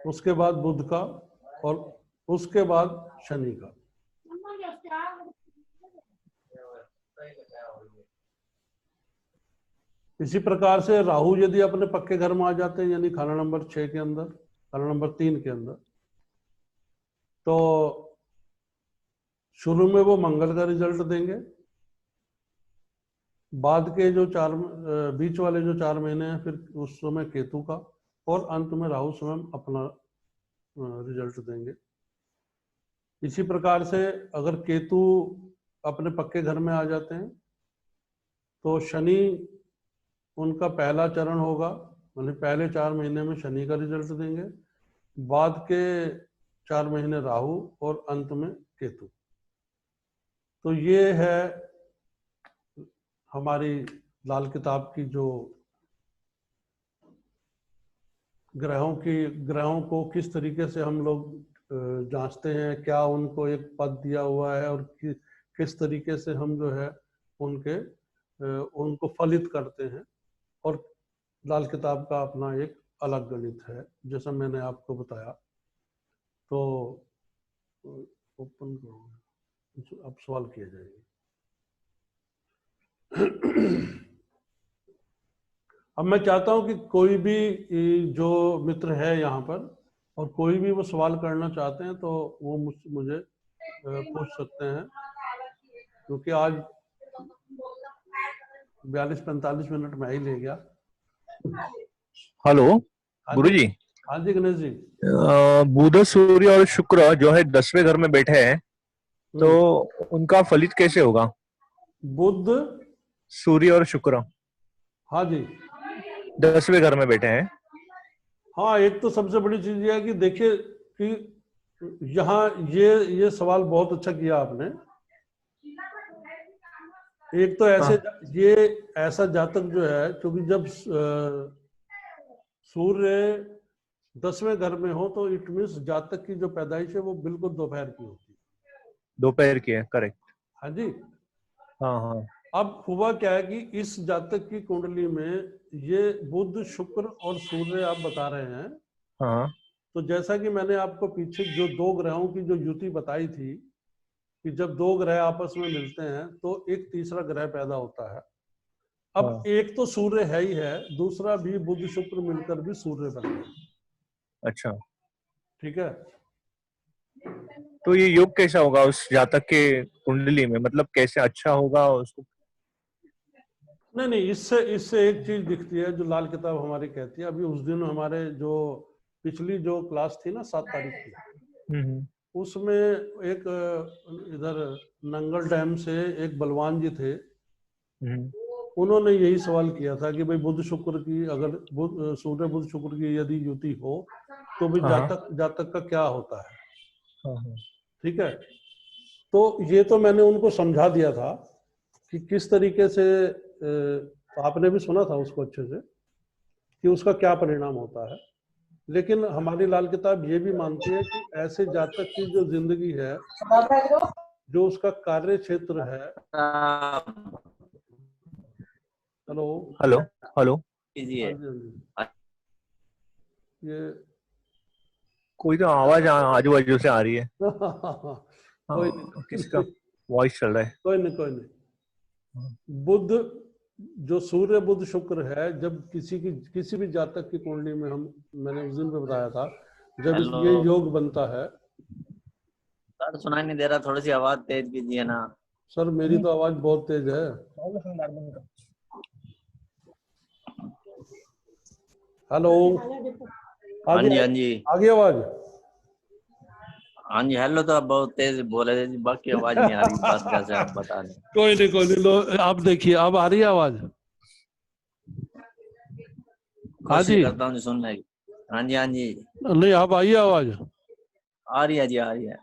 उसके बाद बुध का, और उसके बाद शनि का। इसी प्रकार से राहु यदि अपने पक्के घर में आ जाते हैं, यानी खाना नंबर 6 के अंदर, खाना नंबर 3 के अंदर, तो शुरू में वो मंगल का रिजल्ट देंगे, बाद के जो बीच वाले जो 4 महीने हैं फिर उस समय केतु का, और अंत में राहु स्वयं अपना रिजल्ट देंगे। इसी प्रकार से अगर केतु अपने पक्के घर में आ जाते हैं तो शनि उनका पहला चरण होगा, मतलब पहले 4 महीने में शनि का रिजल्ट देंगे, बाद के 4 महीने राहु, और अंत में केतु। तो ये है हमारी लाल किताब की जो ग्रहों को किस तरीके से हम लोग जांचते हैं, क्या उनको एक पद दिया हुआ है, और किस तरीके से हम जो है उनको फलित करते हैं, और लाल किताब का अपना एक अलग गणित है जैसा मैंने आपको बताया। तो ओपन करो, अब सवाल किए जाएंगे। अब मैं चाहता हूं कि कोई भी जो मित्र है यहाँ पर, और कोई भी वो सवाल करना चाहते हैं तो वो मुझे पूछ सकते हैं, क्योंकि आज 42-45 मिनट में ही ले गया। हेलो गुरुजी। हाँ जी गणेश जी। बुध, सूर्य और शुक्र जो है 10वें घर में बैठे हैं, तो उनका फलित कैसे होगा? बुध, सूर्य और शुक्र, हाँ जी, 10वें घर में बैठे हैं। हाँ, एक तो सबसे बड़ी चीज ये है कि देखिए कि यहाँ ये सवाल बहुत अच्छा किया आपने। एक तो ऐसे ये ऐसा जातक जो है, क्योंकि जब सूर्य 10वें घर में हो तो इट मीन्स जातक की जो पैदाइश है वो बिल्कुल दोपहर की होती है। दोपहर की है, करेक्ट। हाँ जी। हाँ हाँ। अब हुआ क्या है कि इस जातक की कुंडली में ये बुध, शुक्र और सूर्य आप बता रहे हैं। हाँ। तो जैसा कि मैंने आपको पीछे जो 2 ग्रहों की जो युति बताई थी कि जब 2 ग्रह आपस में मिलते हैं तो एक तीसरा ग्रह पैदा होता है। अब एक तो सूर्य है ही है, दूसरा भी बुध शुक्र मिलकर भी सूर्य बन गया। अच्छा, ठीक है। तो ये योग कैसा होगा उस जातक के कुंडली में, मतलब कैसे अच्छा होगा उसको? नहीं नहीं, इससे इससे एक चीज दिखती है जो लाल किताब हमारी कहती है। अभी उस दिन हमारे जो पिछली जो क्लास थी ना 7 तारीख की, उसमें एक इधर नंगल डैम से एक बलवान जी थे, उन्होंने यही सवाल किया था कि भाई बुध शुक्र की अगर सूर्य बुध शुक्र की यदि युति हो तो भाई जातक का क्या होता है। ठीक है, तो ये तो मैंने उनको समझा दिया था कि किस तरीके से, आपने भी सुना था उसको अच्छे से, कि उसका क्या परिणाम होता है। लेकिन हमारी लाल किताब ये भी मानती है कि ऐसे जातक की जो जिंदगी है, जो उसका कार्य क्षेत्र है। हेलो हेलो हेलो, ये कोई तो आवाज आजू बाजू से आ रही है। कोई नहीं, किसका वॉइस चल रहा है? कोई नहीं। बुध जो सूर्य बुध शुक्र है, जब किसी भी जातक की कुंडली में मैंने उस दिन पे बताया था, जब ये योग बनता है। सर सुनाई नहीं दे रहा, थोड़ी सी आवाज तेज कीजिए ना। सर मेरी तो आवाज बहुत तेज है। हेलो, हाँ जी हाँ जी आगे आवाज। हाँ जी, हेलो तो आप बहुत तेज बोले थे जी, बाकी आवाज नहीं आ रही बस जैसे आप बता रहे। कोई नहीं लो, आप देखिए अब आ रही है आवाज। हाँ जी, कोशिश करता हूँ जी सुनने की। हाँ जी हाँ जी, नहीं आप आइए आवाज। आ रही है जी, आ रही है।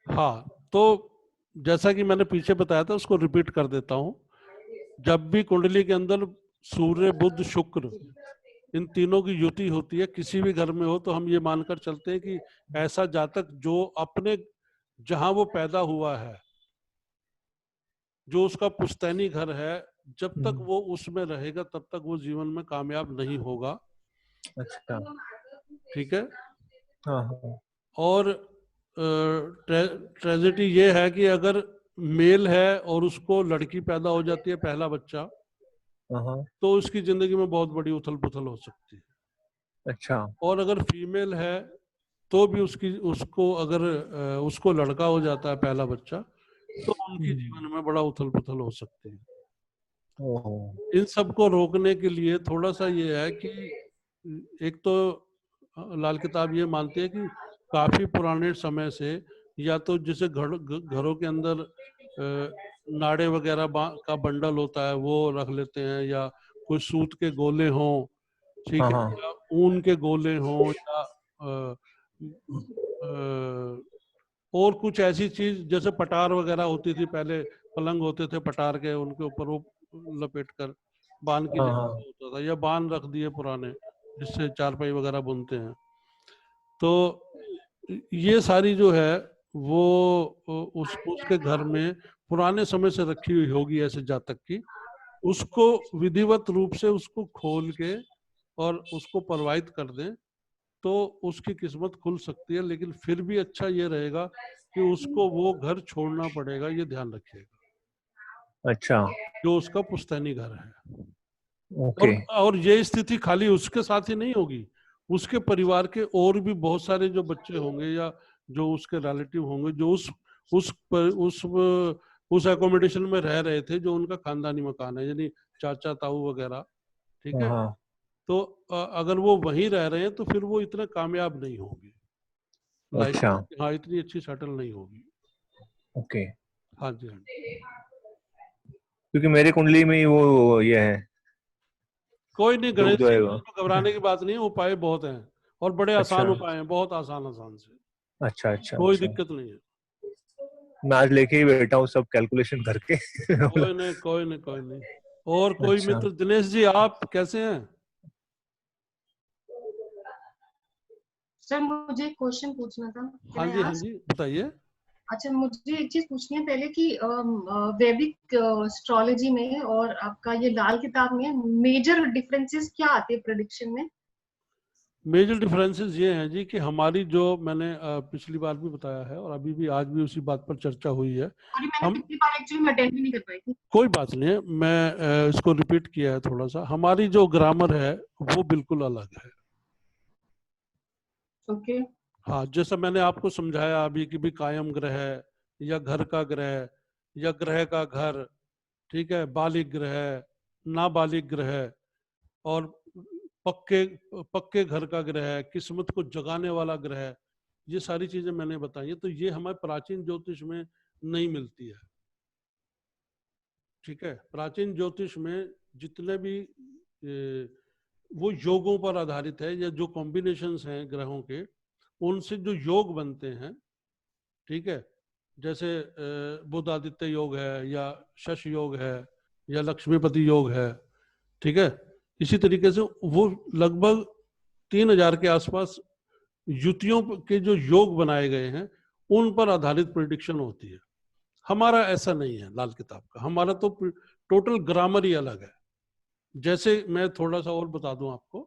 हाँ, तो जैसा कि मैंने पीछे बताया था उसको रिपीट कर देता हूँ। जब भी कुंडली के अंदर सूर्य बुध शुक्र इन तीनों की युति होती है किसी भी घर में हो, तो हम ये मानकर चलते हैं कि ऐसा जातक जो अपने जहां वो पैदा हुआ है, जो उसका पुश्तैनी घर है, जब तक वो उसमें रहेगा तब तक वो जीवन में कामयाब नहीं होगा। अच्छा, ठीक है। हाँ। और ट्रेजेडी ये है कि अगर मेल है और उसको लड़की पैदा हो जाती है, पहला बच्चा, तो उसकी जिंदगी में बहुत बड़ी उथल पुथल हो सकती है। अच्छा, और अगर फीमेल है तो भी उसको लड़का हो जाता है पहला बच्चा, तो उनकी जीवन में बड़ा उथल पुथल हो सकती है। इन सब को रोकने के लिए थोड़ा सा ये है कि एक तो लाल किताब ये मानती है कि काफी पुराने समय से या तो जैसे घरों के अंदर नाड़े वगैरह का बंडल होता है वो रख लेते हैं, या कोई सूत के गोले हों, ठीक है, या ऊन के गोले हों, या और कुछ ऐसी चीज जैसे पटार वगैरह होती थी पहले, पलंग होते थे पटार के, उनके ऊपर वो लपेट कर बान की जगह होता था, या बान रख दिए पुराने जिससे चारपाई वगैरह बुनते हैं। तो ये सारी जो है वो उसके घर में पुराने समय से रखी हुई होगी ऐसे जातक की, उसको विधिवत रूप से उसको खोल के और उसको प्रवाहित कर दें तो उसकी किस्मत खुल सकती है। लेकिन फिर भी अच्छा ये रहेगा कि उसको वो घर छोड़ना पड़ेगा, ये ध्यान रखिएगा। अच्छा, जो उसका पुश्तैनी घर है। ओके। और ये स्थिति खाली उसके साथ ही नहीं होगी, उसके परिवार के और भी बहुत सारे जो बच्चे होंगे या जो उसके रिलेटिव होंगे जो उस एकोमोडेशन में रह रहे थे, जो उनका खानदानी मकान है, यानी चाचा ताऊ वगैरह, ठीक है। तो अगर वो वहीं रह रहे हैं तो फिर वो इतने कामयाब नहीं होंगे। अच्छा, हाँ, इतनी अच्छी सेटल नहीं होगी। ओके। हाँ जी, हाँ जी। क्योंकि मेरी कुंडली में ही वो ये है। कोई नहीं, गणेश जी, तो घबराने की बात नहीं है, उपाय बहुत हैं और बड़े आसान उपाय हैं, बहुत आसान से। अच्छा अच्छा, कोई दिक्कत नहीं है। मैं आज लेके ही बैठा हूँ सब कैलकुलेशन करके। कोई नहीं। और कोई मित्र? दिनेश जी आप कैसे हैं? सर मुझे एक क्वेश्चन पूछना था। हाँ जी बताइए। अच्छा, मुझे एक चीज पूछनी है पहले कि वैदिक एस्ट्रोलॉजी में और आपका ये लाल किताब में मेजर डिफरेंसेस क्या आते हैं प्रेडिक्शन में? मेजर डिफरेंसेस ये हैं जी कि हमारी जो मैंने पिछली बार भी बताया है और अभी भी आज भी उसी बात पर चर्चा हुई है। पिछली बार एक्चुअली मैं अटेंड भी नहीं कर पाई थी। कोई बात नहीं है, मैं इसको रिपीट किया है थोड़ा सा। हमारी जो ग्रामर है वो बिल्कुल अलग है। ओके। हाँ, जैसा मैंने आपको समझाया अभी कि भी कायम ग्रह या घर का ग्रह या ग्रह का घर, ठीक है, बालिक ग्रह, नाबालिग ग्रह और पक्के घर का ग्रह, किस्मत को जगाने वाला ग्रह, ये सारी चीजें मैंने बताई है। तो ये हमारे प्राचीन ज्योतिष में नहीं मिलती है। ठीक है, प्राचीन ज्योतिष में जितने भी वो योगों पर आधारित है, या जो कॉम्बिनेशंस हैं ग्रहों के, उनसे जो योग बनते हैं, ठीक है, जैसे बुधादित्य योग है, या शश योग है, या लक्ष्मीपति योग है, ठीक है, इसी तरीके से वो लगभग 3000 के आसपास युतियों के जो योग बनाए गए हैं, उन पर आधारित प्रिडिक्शन होती है। हमारा ऐसा नहीं है लाल किताब का, हमारा तो टोटल ग्रामर ही अलग है। जैसे मैं थोड़ा सा और बता दूं आपको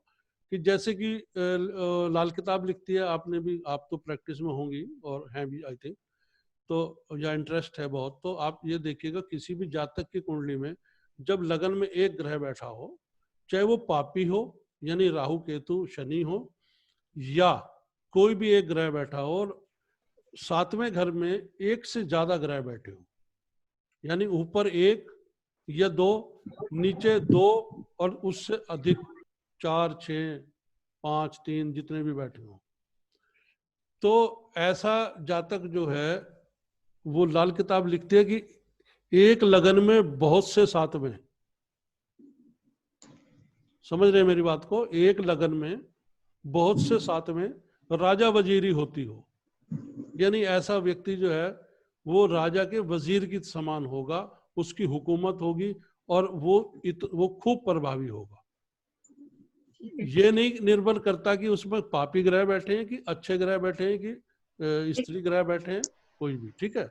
कि जैसे कि लाल किताब लिखती है, आपने भी, आप तो प्रैक्टिस में होंगी और हैं भी आई थिंक, तो या इंटरेस्ट है बहुत, तो आप ये देखिएगा किसी भी जातक की कुंडली में जब लगन में एक ग्रह बैठा हो, चाहे वो पापी हो यानी राहु केतु शनि हो, या कोई भी एक ग्रह बैठा हो और 7वें घर में एक से ज्यादा ग्रह बैठे हो, यानी ऊपर 1 या 2, नीचे 2 और उससे अधिक 4, 6, 5, 3 जितने भी बैठे हो, तो ऐसा जातक जो है वो लाल किताब लिखती है कि एक लगन में बहुत से 7वें, समझ रहे हैं मेरी बात को, एक लगन में बहुत से 7वें राजा वजीरी होती हो, यानी ऐसा व्यक्ति जो है वो राजा के वजीर की समान होगा, उसकी हुकूमत होगी और वो खूब प्रभावी होगा। ये नहीं निर्भर करता कि उसमें पापी ग्रह बैठे हैं कि अच्छे ग्रह बैठे हैं कि स्त्री ग्रह बैठे हैं, कोई भी, ठीक है।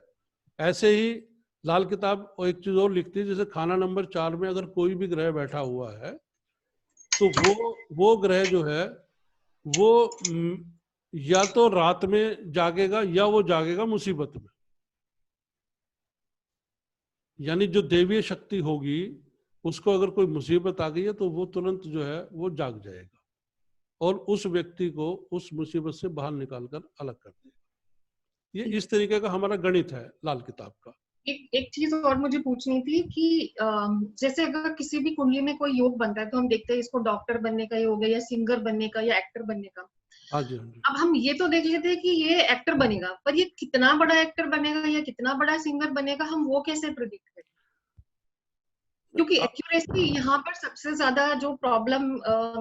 ऐसे ही लाल किताब एक चीज और लिखती है, जैसे खाना नंबर 4 में अगर कोई भी ग्रह बैठा हुआ है तो वो ग्रह जो है वो या तो रात में जागेगा या वो जागेगा मुसीबत में, यानी जो देवीय शक्ति होगी उसको अगर कोई मुसीबत आ गई है तो वो तुरंत जो है वो जाग जाएगा और उस व्यक्ति को उस मुसीबत से बाहर निकालकर अलग कर देगा। ये इस तरीके का हमारा गणित है लाल किताब का। एक चीज और मुझे पूछनी थी कि जैसे अगर किसी भी कुंडली में कोई योग बनता है तो हम देखते हैं इसको डॉक्टर बनने का योग है या सिंगर बनने का या एक्टर बनने का। हाँ जी, हाँ जी। अब हम ये तो देख लेते हैं कि ये एक्टर बनेगा, पर ये कितना बड़ा एक्टर बनेगा या कितना बड़ा सिंगर बनेगा, हम वो कैसे प्रेडिक्ट करें? क्योंकि एक्यूरेसी यहाँ पर सबसे ज्यादा जो प्रॉब्लम,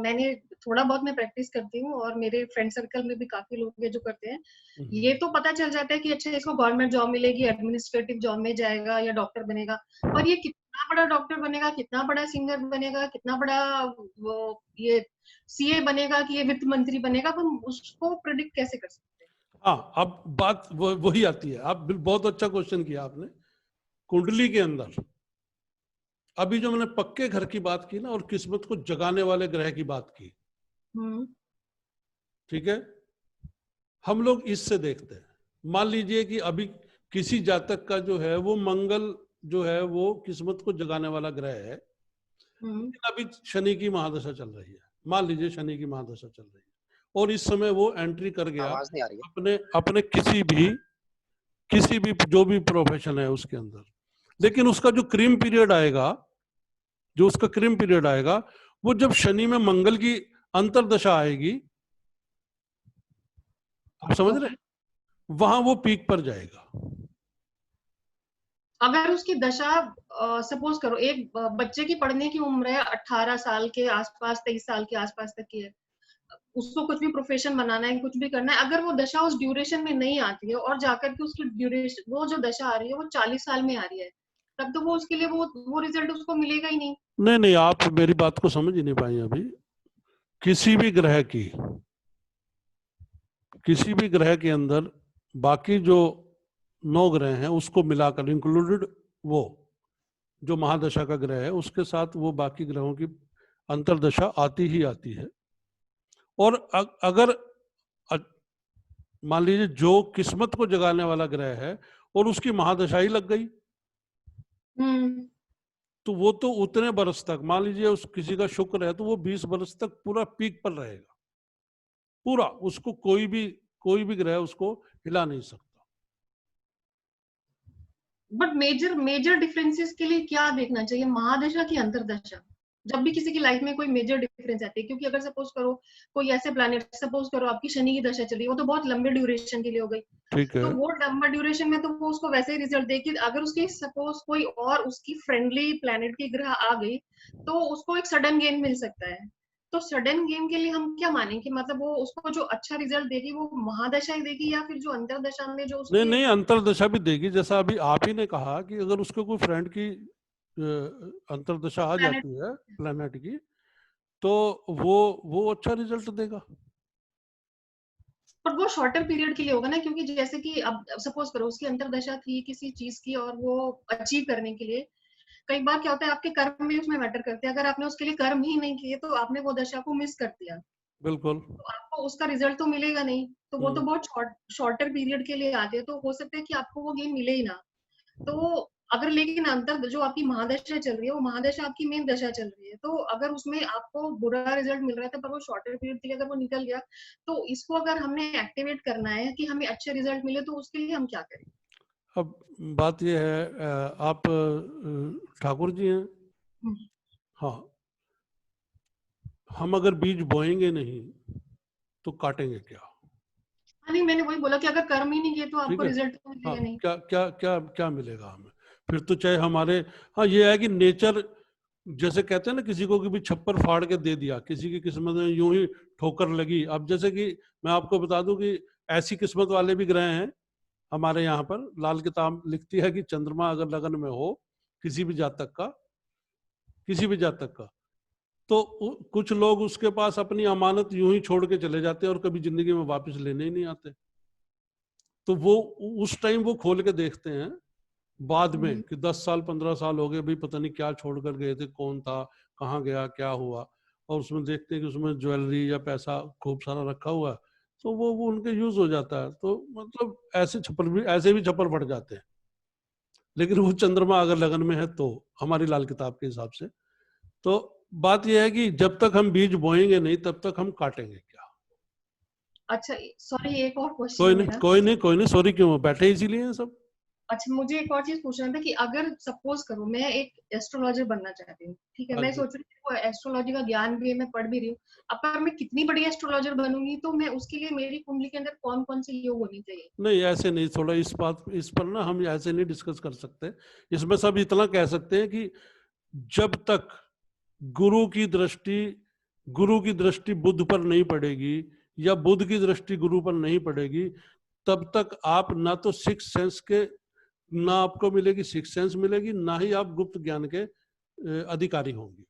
मैंने थोड़ा बहुत मैं प्रैक्टिस करती हूँ और मेरे फ्रेंड सर्कल में भी काफी लोग हैं जो करते हैं, ये तो पता चल जाता है कि अच्छा इसको गवर्नमेंट जॉब मिलेगी, एडमिनिस्ट्रेटिव जॉब में जाएगा या डॉक्टर बनेगा, पर ये कितना बड़ा डॉक्टर बनेगा, कितना बड़ा सिंगर बनेगा, कितना बड़ा वो ये सीए बनेगा कि ये वित्त मंत्री बनेगा, हम उसको प्रेडिक्ट कैसे कर सकते हैं? हाँ, अब बात वही आती है। आप बहुत अच्छा क्वेश्चन किया आपने। कुंडली के अंदर अभी जो मैंने पक्के घर की बात की ना और किस्मत को जगाने वाले ग्रह की बात की, ठीक है, हम लोग इससे देखते हैं। मान लीजिए कि अभी किसी जातक का जो है वो मंगल जो है वो किस्मत को जगाने वाला ग्रह है, अभी शनि की महादशा चल रही है, मान लीजिए शनि की महादशा चल रही है और इस समय वो एंट्री कर गया अपने किसी भी जो भी प्रोफेशन है उसके अंदर, लेकिन उसका जो क्रीम पीरियड आएगा, वो जब शनि में मंगल की अंतरदशा आएगी, आप समझ रहे हैं, वहां वो पीक पर जाएगा। अगर उसकी दशा सपोज करो एक बच्चे की पढ़ने की उम्र है 18 साल के आसपास, 23 साल के आसपास तक की है, उसको कुछ भी प्रोफेशन बनाना है, कुछ भी करना है, अगर वो दशा उस ड्यूरेशन में नहीं आती है और जाकर के उसकी ड्यूरेशन, वो जो दशा आ रही है वो 40 साल में आ रही है, तब तो वो उसके लिए वो रिजल्ट उसको मिलेगा ही नहीं। नहीं, आप मेरी बात को समझ ही नहीं पाई अभी। किसी भी ग्रह के अंदर बाकी जो 9 ग्रह हैं उसको मिलाकर, इंक्लूडेड वो जो महादशा का ग्रह है, उसके साथ वो बाकी ग्रहों की अंतरदशा आती ही आती है। और अगर मान लीजिए जो किस्मत को जगाने वाला ग्रह है और उसकी महादशा ही लग गई, तो वो तो उतने बरस तक, मान लीजिए उस किसी का शुक्र है तो वो 20 बरस तक पूरा पीक पर रहेगा, पूरा, उसको कोई भी ग्रह उसको हिला नहीं सकता। बट मेजर डिफरेंसेस के लिए क्या देखना चाहिए, महादशा की अंतरदशा? जब भी किसी की लाइफ में कोई मेजर डिफरेंस आती है, क्योंकि अगर सपोज करो कोई ऐसे प्लैनेट, सपोज करो आपकी शनि की दशा चल रही है, वो तो बहुत लंबे ड्यूरेशन के लिए हो गई, ठीक है। तो वो लंबा ड्यूरेशन में तो वो उसको वैसे ही रिजल्ट देगी। अगर उसकी सपोज कोई और उसकी फ्रेंडली प्लैनेट की ग्रह आ गई तो उसको एक सडन गेन मिल सकता है। तो सडन गेन के लिए हम क्या माने कि मतलब वो उसको जो अच्छा रिजल्ट देगी वो महादशा ही देगी, या फिर जो अंतरदशा में जो नहीं उसके नहीं, अंतरदशा भी देगी। जैसा अभी आप ही ने कहा कि अगर उसके कोई फ्रेंड की अंतरदशा आ प्लैनेट, जाती है प्लेनेट की, तो वो अच्छा रिजल्ट देगा। पर वो शॉर्टर पीरियड के लिए होगा ना, क्योंकि जैसे कि अब सपोज करो उसकी अंतरदशा थी किसी चीज की और वो अचीव करने के लिए, कई बार क्या होता है आपके कर्म भी उसमें मैटर करते हैं। अगर आपने उसके लिए कर्म ही नहीं किए तो आपने वो दशा को मिस कर दिया, बिल्कुल। तो आपको उसका रिजल्ट तो मिलेगा नहीं। तो वो तो बहुत शॉर्टर पीरियड के लिए आते हैं, तो हो सकता है कि आपको वो गेन मिले ही ना। तो अगर लेकिन अंतर जो आपकी महादशा चल रही है, वो महादशा आपकी मेन दशा चल रही है, तो अगर उसमें आपको बुरा रिजल्ट मिल रहा था पर वो शॉर्टर पीरियड के लिए अगर वो निकल गया, तो इसको अगर हमने एक्टिवेट करना है कि हमें अच्छे रिजल्ट मिले, तो उसके लिए हम क्या करें? अब बात यह है, आप ठाकुर जी हैं। हम्म, हाँ, हम अगर बीज बोएंगे नहीं तो काटेंगे क्या? हाँ, नहीं मैंने वही बोला कि अगर कर्म ही नहीं किए तो ठीक आपको है। रिजल्ट तो हाँ, मिलेगा नहीं। क्या क्या क्या क्या मिलेगा हमें? फिर तो चाहे हमारे, हाँ ये है कि नेचर, जैसे कहते हैं ना, किसी को कि भी छप्पर फाड़ के दे दिया, किसी की किस्मत में यूं ही ठोकर लगी। अब जैसे कि मैं आपको बता दूं कि ऐसी किस्मत वाले भी ग्रह हैं हमारे यहाँ पर। लाल किताब लिखती है कि चंद्रमा अगर लगन में हो किसी भी जातक का, किसी भी जातक का, तो कुछ लोग उसके पास अपनी अमानत यूं ही छोड़ के चले जाते हैं और कभी जिंदगी में वापस लेने ही नहीं आते। तो वो उस टाइम वो खोल के देखते हैं बाद में कि 10 साल 15 साल हो गए भाई, पता नहीं क्या छोड़कर गए थे, कौन था, कहाँ गया, क्या हुआ, और उसमें देखते हैं कि उसमें ज्वेलरी या पैसा खूब सारा रखा हुआ है, तो वो उनके यूज हो जाता है। तो मतलब ऐसे भी छप्पर फट जाते हैं। लेकिन वो चंद्रमा अगर लगन में है तो, हमारी लाल किताब के हिसाब से, तो बात यह है कि जब तक हम बीज बोएंगे नहीं तब तक हम काटेंगे क्या? अच्छा, सॉरी एक और क्वेश्चन कोई है नहीं, मेरा। कोई नहीं, कोई नहीं, सॉरी क्यों, बैठे इसीलिए हैं सब। अच्छा, मुझे एक और चीज पूछना था कि अगर सपोज करो मैं एक एस्ट्रोलॉजर बनना चाहती हूँ, ठीक है, हाँ मैं जी। सोच रही हूँ एस्ट्रोलॉजी का ज्ञान भी है, मैं पढ़ भी रही हूँ। अब पर मैं कितनी बड़ी एस्ट्रोलॉजर बनूंगी, तो मैं उसके लिए मेरी कुंडली के अंदर कौन कौन से योग होने चाहिए? नहीं ऐसे नहीं, थोड़ा इस पर ना हम ऐसे नहीं डिस्कस कर सकते। इसमें सब इतना कह सकते हैं कि जब तक गुरु की दृष्टि गुरु की दृष्टि बुध पर नहीं पड़ेगी या बुध की दृष्टि गुरु पर नहीं पड़ेगी, तब तक आप ना तो सिक्स सेंस के, ना आपको मिलेगी सिक्स सेंस मिलेगी, ना ही आप गुप्त ज्ञान के अधिकारी होंगे।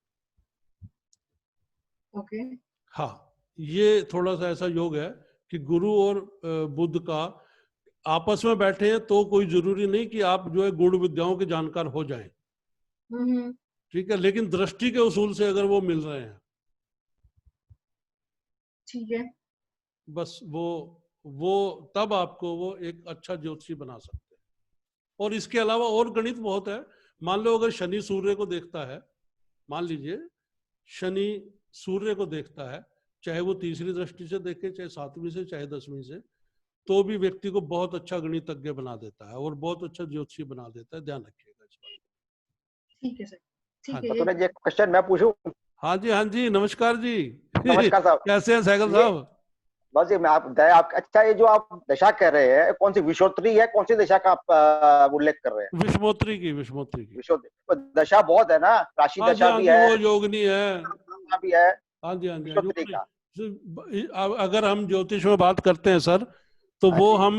ओके। हाँ, ये थोड़ा सा ऐसा योग है कि गुरु और बुध का आपस में बैठे हैं, तो कोई जरूरी नहीं कि आप जो है गुण विद्याओं के जानकार हो जाएं। हम्म, ठीक है, लेकिन दृष्टि के उसूल से अगर वो मिल रहे हैं, ठीक है। बस वो तब आपको वो एक अच्छा ज्योतिषी बना सकते हैं। और इसके अलावा और गणित बहुत है। मान लो अगर शनि सूर्य को देखता है, मान लीजिए शनि सूर्य को देखता है, चाहे वो तीसरी दृष्टि से देखे, चाहे सातवीं से, चाहे 10वीं से, तो भी व्यक्ति को बहुत अच्छा गणितज्ञ बना देता है और बहुत अच्छा ज्योतिषी बना देता है। ध्यान रखिएगा इस बात। ठीक है सर, हाँ ठीक है जी, ये। तो जी एक क्वेश्चन मैं पूछूं? हाँ जी, हाँ जी, नमस्कार जी। नमस्कार साहब। कैसे हैं सहगल ये साहब? बस जी, मैं आप अच्छा, ये जो आप दशा कह रहे हैं कौन सी विषोत्तरी है, कौन सी दशा का आप उल्लेख कर रहे हैं? विषमोत्री की, विषमोत्री की। विषोत्तरी दशा बहुत है ना, राशि हाँ जी, दशा हाँ भी जी, है, वो योगनी है। भी है, हाँ जी, हाँ जी, विषोत्तरी योगनी। का। अगर हम ज्योतिष में बात करते हैं सर, तो हाँ वो जी, हम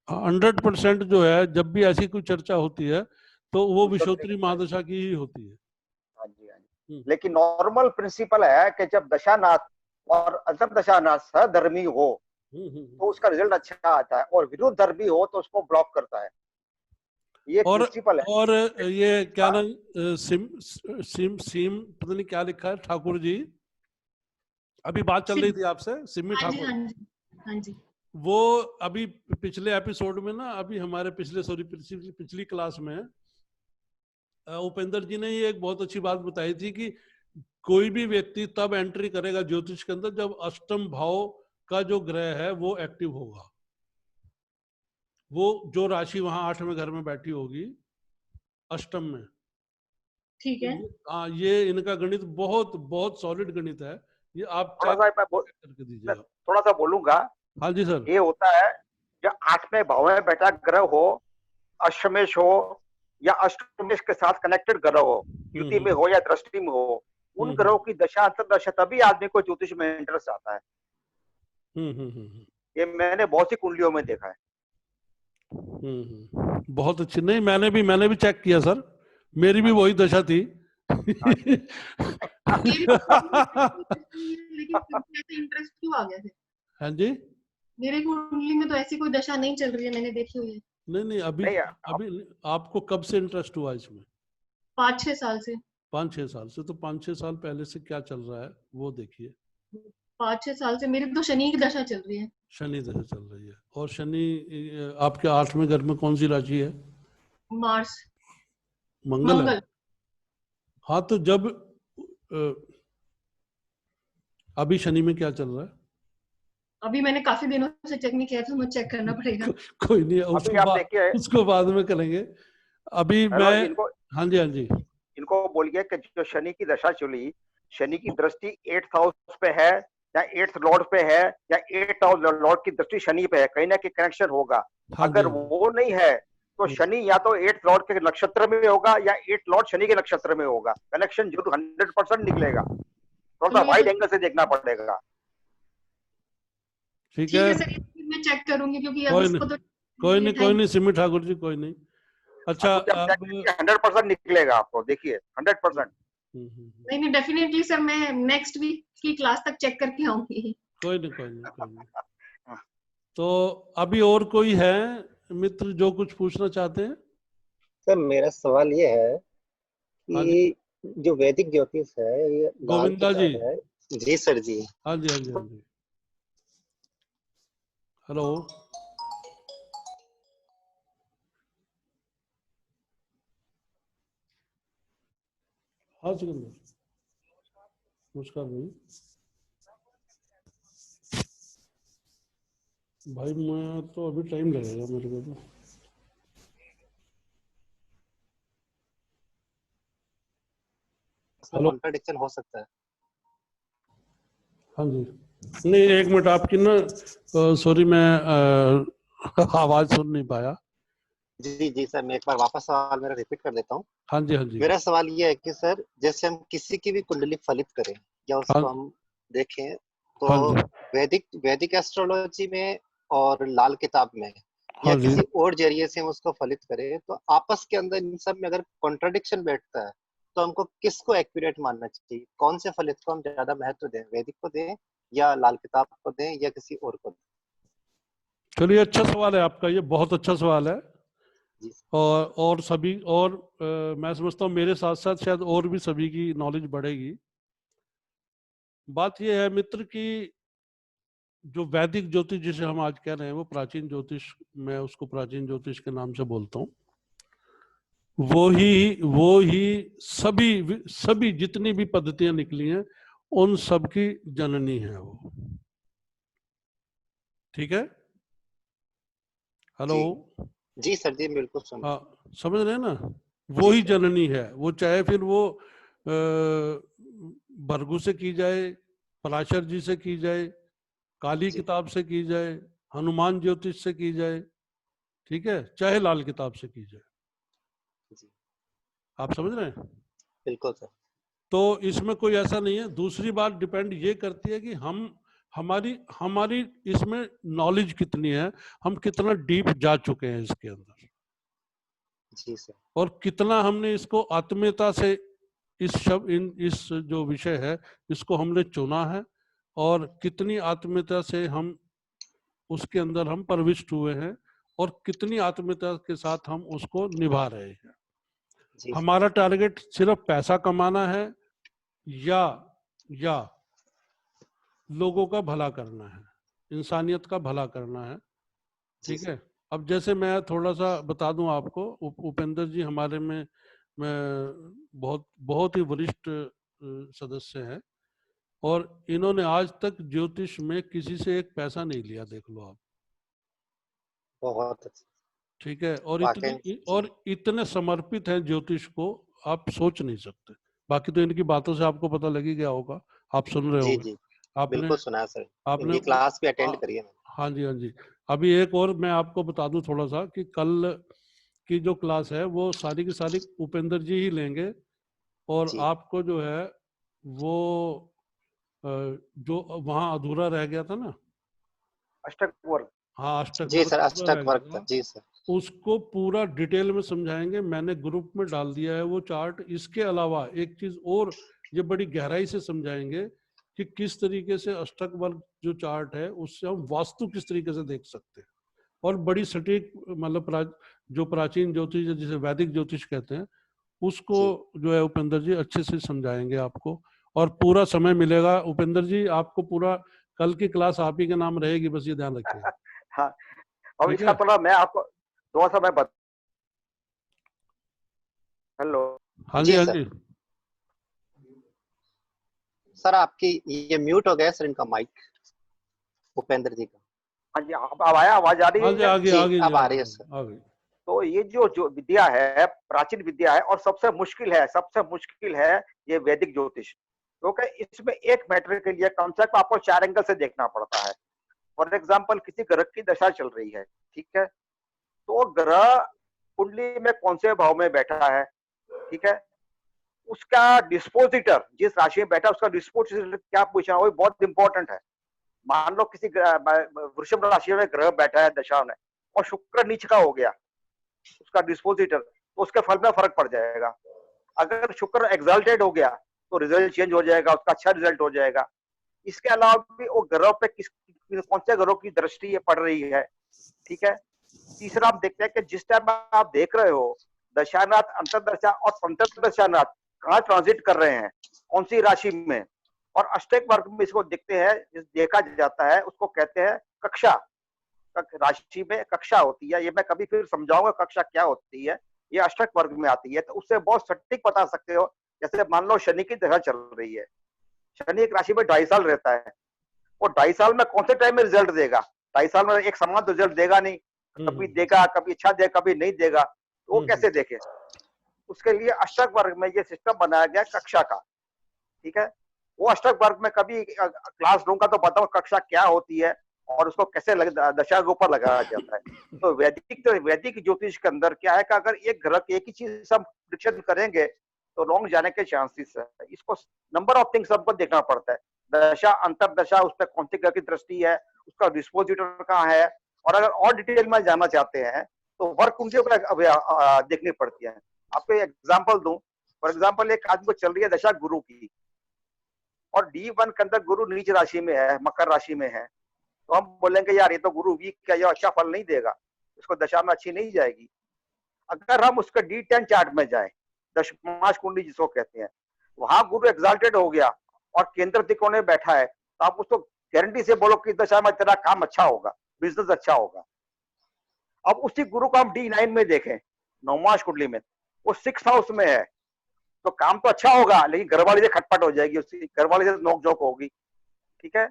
100% जो है, जब भी ऐसी कोई चर्चा होती है तो वो विषोत्तरी विषोत्री का है। महादशा की ही होती है। हाँ जी, हाँ जी। हम्म। लेकिन नॉर्मल प्रिंसिपल है कि जब दशानाथ और अंतर्दशानाथ सहधर्मी हो तो उसका रिजल्ट अच्छा आता है, और विरुद्ध धर्मी हो तो उसको ब्लॉक करता है। ये और प्रिंसिपल है। और ये क्या ना, सिम सिम सिम पता नहीं क्या लिखा है, ठाकुर जी अभी बात चल रही थी आपसे, सिमी हाँ जी, ठाकुर। हाँ जी, हाँ जी। वो अभी पिछले एपिसोड में ना, अभी हमारे पिछली क्लास में उपेंद्र जी ने ये एक बहुत अच्छी बात बताई थी कि कोई भी व्यक्ति तब एंट्री करेगा ज्योतिष के अंदर जब अष्टम भाव का जो ग्रह है वो एक्टिव होगा। वो जो राशि वहां 8वें घर में बैठी होगी, अष्टम में, ठीक है। हाँ, ये इनका गणित बहुत बहुत सॉलिड गणित है। ये आप थोड़ा चेक सा करके दीजिए मैं आप। थोड़ा सा बोलूंगा। हाँ जी सर। ये होता है जो 8वें भाव में बैठा ग्रह हो, अष्टमेश हो या अष्टमेश के साथ कनेक्टेड ग्रह हो, युति में हो या दृष्टि में हो, उन ग्रहों की दशा अंतर्दशा तभी आदमी को ज्योतिष में इंटरेस्ट आता है। ये मैंने बहुत सी कुंडलियों में देखा है। बहुत अच्छी। नहीं, मैंने भी चेक किया सर, मेरी भी वही दशा थी। लेकिन ऐसे इंटरेस्ट क्यों आ गया फिर? हाँ जी। मेरे कुंडली में तो ऐसी कोई दशा नहीं चल रही है, मैंने देखी हुई है। नहीं, अभी आपको कब से इंटरेस्ट हुआ इसमें? 5-6 साल से। 5-6 साल से। तो 5-6 साल पहले से क्या चल रहा है वो देखिए। 5-6 साल से मेरी तो शनि की दशा चल रही है। शनि दशा चल रही है। और शनि आपके 8वें घर में कौन सी राशि है? मार्स। मंगल है। हाँ, तो जब अभी शनि में क्या चल रहा है? अभी मैंने काफी दिनों से चेक नहीं किया था, मुझे चेक करना पड़ेगा। कोई नहीं, उसको बाद में करेंगे। अभी मैं इनको, हाँ जी, इनको बोलिए कि जो शनि की दशा चली, शनि की दृष्टि 8th हाउस पे है या 8th लॉर्ड पे है या 8th हाउस लॉर्ड की दृष्टि शनि पे है, कहीं ना कहीं कनेक्शन होगा। अगर वो नहीं है तो शनि या तो 8th लॉर्ड के नक्षत्र में होगा या 8th लॉर्ड शनि के नक्षत्र में होगा। कनेक्शन जरूर 100% निकलेगा। थोड़ा सा वाइड एंगल से देखना पड़ेगा। ठीक है सर, मैं चेक करूंगी क्योंकि अब इसको तो कोई नहीं सिमी ठाकुर जी, कोई नहीं। अच्छा, 100% निकलेगा आपको, देखिए 100%। नहीं, डेफिनेटली सर, मैं नेक्स्ट वीक की क्लास तक चेक करके आऊंगी। कोई नहीं। तो अभी और कोई है मित्र जो कुछ पूछना चाहते हैं? सर, मेरा सवाल ये है कि जो वैदिक ज्योतिष है, ये गोविंदा जी है। जी सर जी। हाँ जी। हेलो। हाँ सिकंदर, नमस्कार भाई। मैं तो अभी टाइम लगेगा मेरे को तो। कॉन्ट्रडिक्शन हो सकता है। हाँ जी। नहीं, एक मिनट आपकी ना, सॉरी, मैं आवाज सुन नहीं पाया। जी सर, मैं एक बार वापस सवाल मेरा रिपीट कर देता हूँ। हाँ जी। मेरा सवाल ये है कि सर, जैसे हम किसी की भी कुंडली फलित करें या उसको हम देखें, तो वैदिक एस्ट्रोलॉजी में और लाल किताब में या किसी और जरिए से हम उसको फलित करें, तो आपस के अंदर इन सब में अगर कॉन्ट्रडिक्शन बैठता है तो हमको किसको एक्यूरेट मानना चाहिए? कौन से फलित को हम ज्यादा महत्व दें? वैदिक को दें या लाल किताब को दें या किसी और को दें? चलिए, अच्छा सवाल है आपका, ये बहुत अच्छा सवाल है। और सभी मैं समझता हूँ मेरे साथ साथ शायद और भी सभी की नॉलेज बढ़ेगी। बात यह है मित्र कि जो वैदिक ज्योतिष जिसे हम आज कह रहे हैं वो प्राचीन ज्योतिष, मैं उसको प्राचीन ज्योतिष के नाम से बोलता हूँ। वो ही सभी जितनी भी पद्धतियां निकली हैं उन सब की जननी है वो। ठीक है? हेलो। जी सर जी, बिल्कुल समझ। हाँ, समझ रहे हैं ना? वो ही जननी है वो, चाहे फिर वो भृगु से की जाए, पराशर जी से की जाए, काली किताब से की जाए, हनुमान ज्योतिष से की जाए, ठीक है, चाहे लाल किताब से की जाए। आप समझ रहे हैं? बिल्कुल सर। तो इसमें कोई ऐसा नहीं है। दूसरी बात डिपेंड ये करती है कि हमारी इसमें नॉलेज कितनी है, हम कितना डीप जा चुके हैं इसके अंदर। जी सर। और कितना हमने इसको आत्मीयता से इस जो विषय है इसको हमने चुना है, और कितनी आत्मीयता से हम उसके अंदर हम प्रविष्ट हुए हैं, और कितनी आत्मीयता के साथ हम उसको निभा रहे हैं। हमारा टारगेट सिर्फ पैसा कमाना है या लोगों का भला करना है, इंसानियत का भला करना है। ठीक है? अब जैसे मैं थोड़ा सा बता दूं आपको, उपेंद्र जी हमारे में बहुत ही वरिष्ठ सदस्य हैं, और इन्होंने आज तक ज्योतिष में किसी से एक पैसा नहीं लिया, देख लो आप। बहुत अच्छा। ठीक है? और इतने समर्पित हैं ज्योतिष को। आप सोच नहीं सकते। बाकी तो इनकी बातों से आपको पता लग ही गया होगा, आप सुन रहे जी होगे। जी आपने बिल्कुल सुना है सर, आपने इनकी क्लास भी अटेंड हाँ करी है मैंने। हाँ जी, हाँ जी। अभी एक और मैं आपको बता दूं थोड़ा सा कि कल की जो क्लास है वो सारी की सारी उपेंद्र जी ही लेंगे, और जी आपको जो है वो जो वहाँ अधूरा रह गया था ना, अष्टक वर्ग। हाँ अष्टक जी वर्ग सर, अधूरा रह अष्टक गया वर्ग था था, जी सर। उसको पूरा डिटेल में समझाएंगे। मैंने ग्रुप में डाल दिया है वो चार्ट। इसके अलावा एक चीज और ये बड़ी गहराई से समझाएंगे कि किस तरीके से अष्टक वर्ग जो चार्ट है उससे हम वास्तु किस तरीके से देख सकते हैं, और बड़ी सटीक मतलब जो प्राचीन ज्योतिष है, जिसे वैदिक ज्योतिष कहते हैं, उसको जी जो है उपेंद्र जी अच्छे से समझाएंगे आपको। और पूरा समय मिलेगा उपेंद्र जी आपको, पूरा कल की क्लास आप ही के नाम रहेगी, बस ये ध्यान रखिएगा। हाँ, अब ठीक इसका है। थोड़ा मैं आपको थोड़ा सा मैं हेलो। हाँ जी, जी हाँ सर। जी। सर आपकी ये म्यूट हो गया सर, इनका माइक, उपेंद्र जी का। हाँ जी, अब आया, आवाज आ हाँ रही जी, है? आगे जी आगे जी, अब आ आ रही है गई सर। आ गई। तो ये जो विद्या है, प्राचीन विद्या है और सबसे मुश्किल है, सबसे मुश्किल है ये वैदिक ज्योतिष, क्योंकि इसमें एक मैटर के लिए कम से कम आपको 4 एंगल से देखना पड़ता है। फॉर एग्जाम्पल, किसी ग्रह की दशा चल रही है, ठीक है, तो ग्रह कुंडली में कौन से भाव में बैठा है, ठीक है, उसका डिस्पोजिटर जिस राशि में बैठा उसका डिस्पोजिटर क्या पूछना, वो बहुत इंपॉर्टेंट है। मान लो किसी वृषभ राशि में ग्रह बैठा है दशा में और शुक्र नीच का हो गया, उसका डिस्पोजिटर, तो उसके फल में फर्क पड़ जाएगा। अगर शुक्र एक्साल्टेड हो गया तो रिजल्ट चेंज हो जाएगा, उसका अच्छा रिजल्ट हो जाएगा। इसके अलावा भी वो ग्रह पे कौन से ग्रहों की दृष्टि ये पड़ रही है, ठीक है। तीसरा हम देखते हैं कि जिस टाइम आप देख रहे हो दशानाथ, अंतरदशा और पंचदशानाथ कहाँ ट्रांजिट कर रहे हैं, कौन सी राशि में, और अष्टक वर्ग में इसको देखते हैं, देखा जाता है, उसको कहते हैं कक्षा। राशि में कक्षा होती है, ये मैं कभी फिर समझाऊंगा कक्षा क्या होती है, ये अष्टक वर्ग में आती है, तो उससे बहुत सटीक बता सकते हो। जैसे मान लो शनि की दशा चल रही है, शनि एक राशि में 2.5 साल रहता है, और 2.5 साल में कौन से टाइम में रिजल्ट देगा, 2.5 साल में एक समान रिजल्ट देगा नहीं, कभी देगा, कभी अच्छा देगा, कभी नहीं देगा, तो वो कैसे देखे। उसके लिए अष्टक वर्ग में ये सिस्टम बनाया गया कक्षा का, ठीक है। वो अष्टक वर्ग में कभी क्लास लूंगा तो बताऊं कक्षा क्या होती है और उसको कैसे दशा के ऊपर लगाया जाता है। तो वैदिक ज्योतिष के अंदर क्या है कि अगर एक ग्रह की एक ही चीज हम प्रिडिक्शन करेंगे तो रॉन्ग जाने के चांसेस है। इसको नंबर ऑफ थिंग्स हमको देखना पड़ता है, दशा, अंतर दशा, उस पर कौन सी ग्रह की दृष्टि है, उसका डिस्पोजिटर कहाँ है, और अगर और डिटेल में जाना चाहते हैं तो वर्क कुंडलियों को देखनी पड़ती है। आपको एग्जाम्पल दूं, फॉर एग्जाम्पल एक आदमी को चल रही है दशा गुरु की, और D1 के अंदर गुरु नीच राशि में है, मकर राशि में है, तो हम बोलेंगे यार ये तो गुरु वीक का, ये अच्छा फल नहीं देगा, इसको दशा में अच्छी नहीं जाएगी। अगर हम उसके D10 चार्ट में जाए, दशमाश कुंडली जिसको कहते हैं, वहां गुरु एक्साल्टेड हो गया और केंद्र त्रिकोण में बैठा है, तो आप उसको गारंटी से बोलो कि दशा में तेरा काम अच्छा होगा, बिजनेस अच्छा होगा। अब उसी गुरु को हम D9 में देखें, नवमाश कुंडली में, वो 6th हाउस में है, तो काम तो अच्छा होगा लेकिन घरवाली से खटपट हो जाएगी, उसकी घरवाली से नोकझोंक होगी, ठीक है।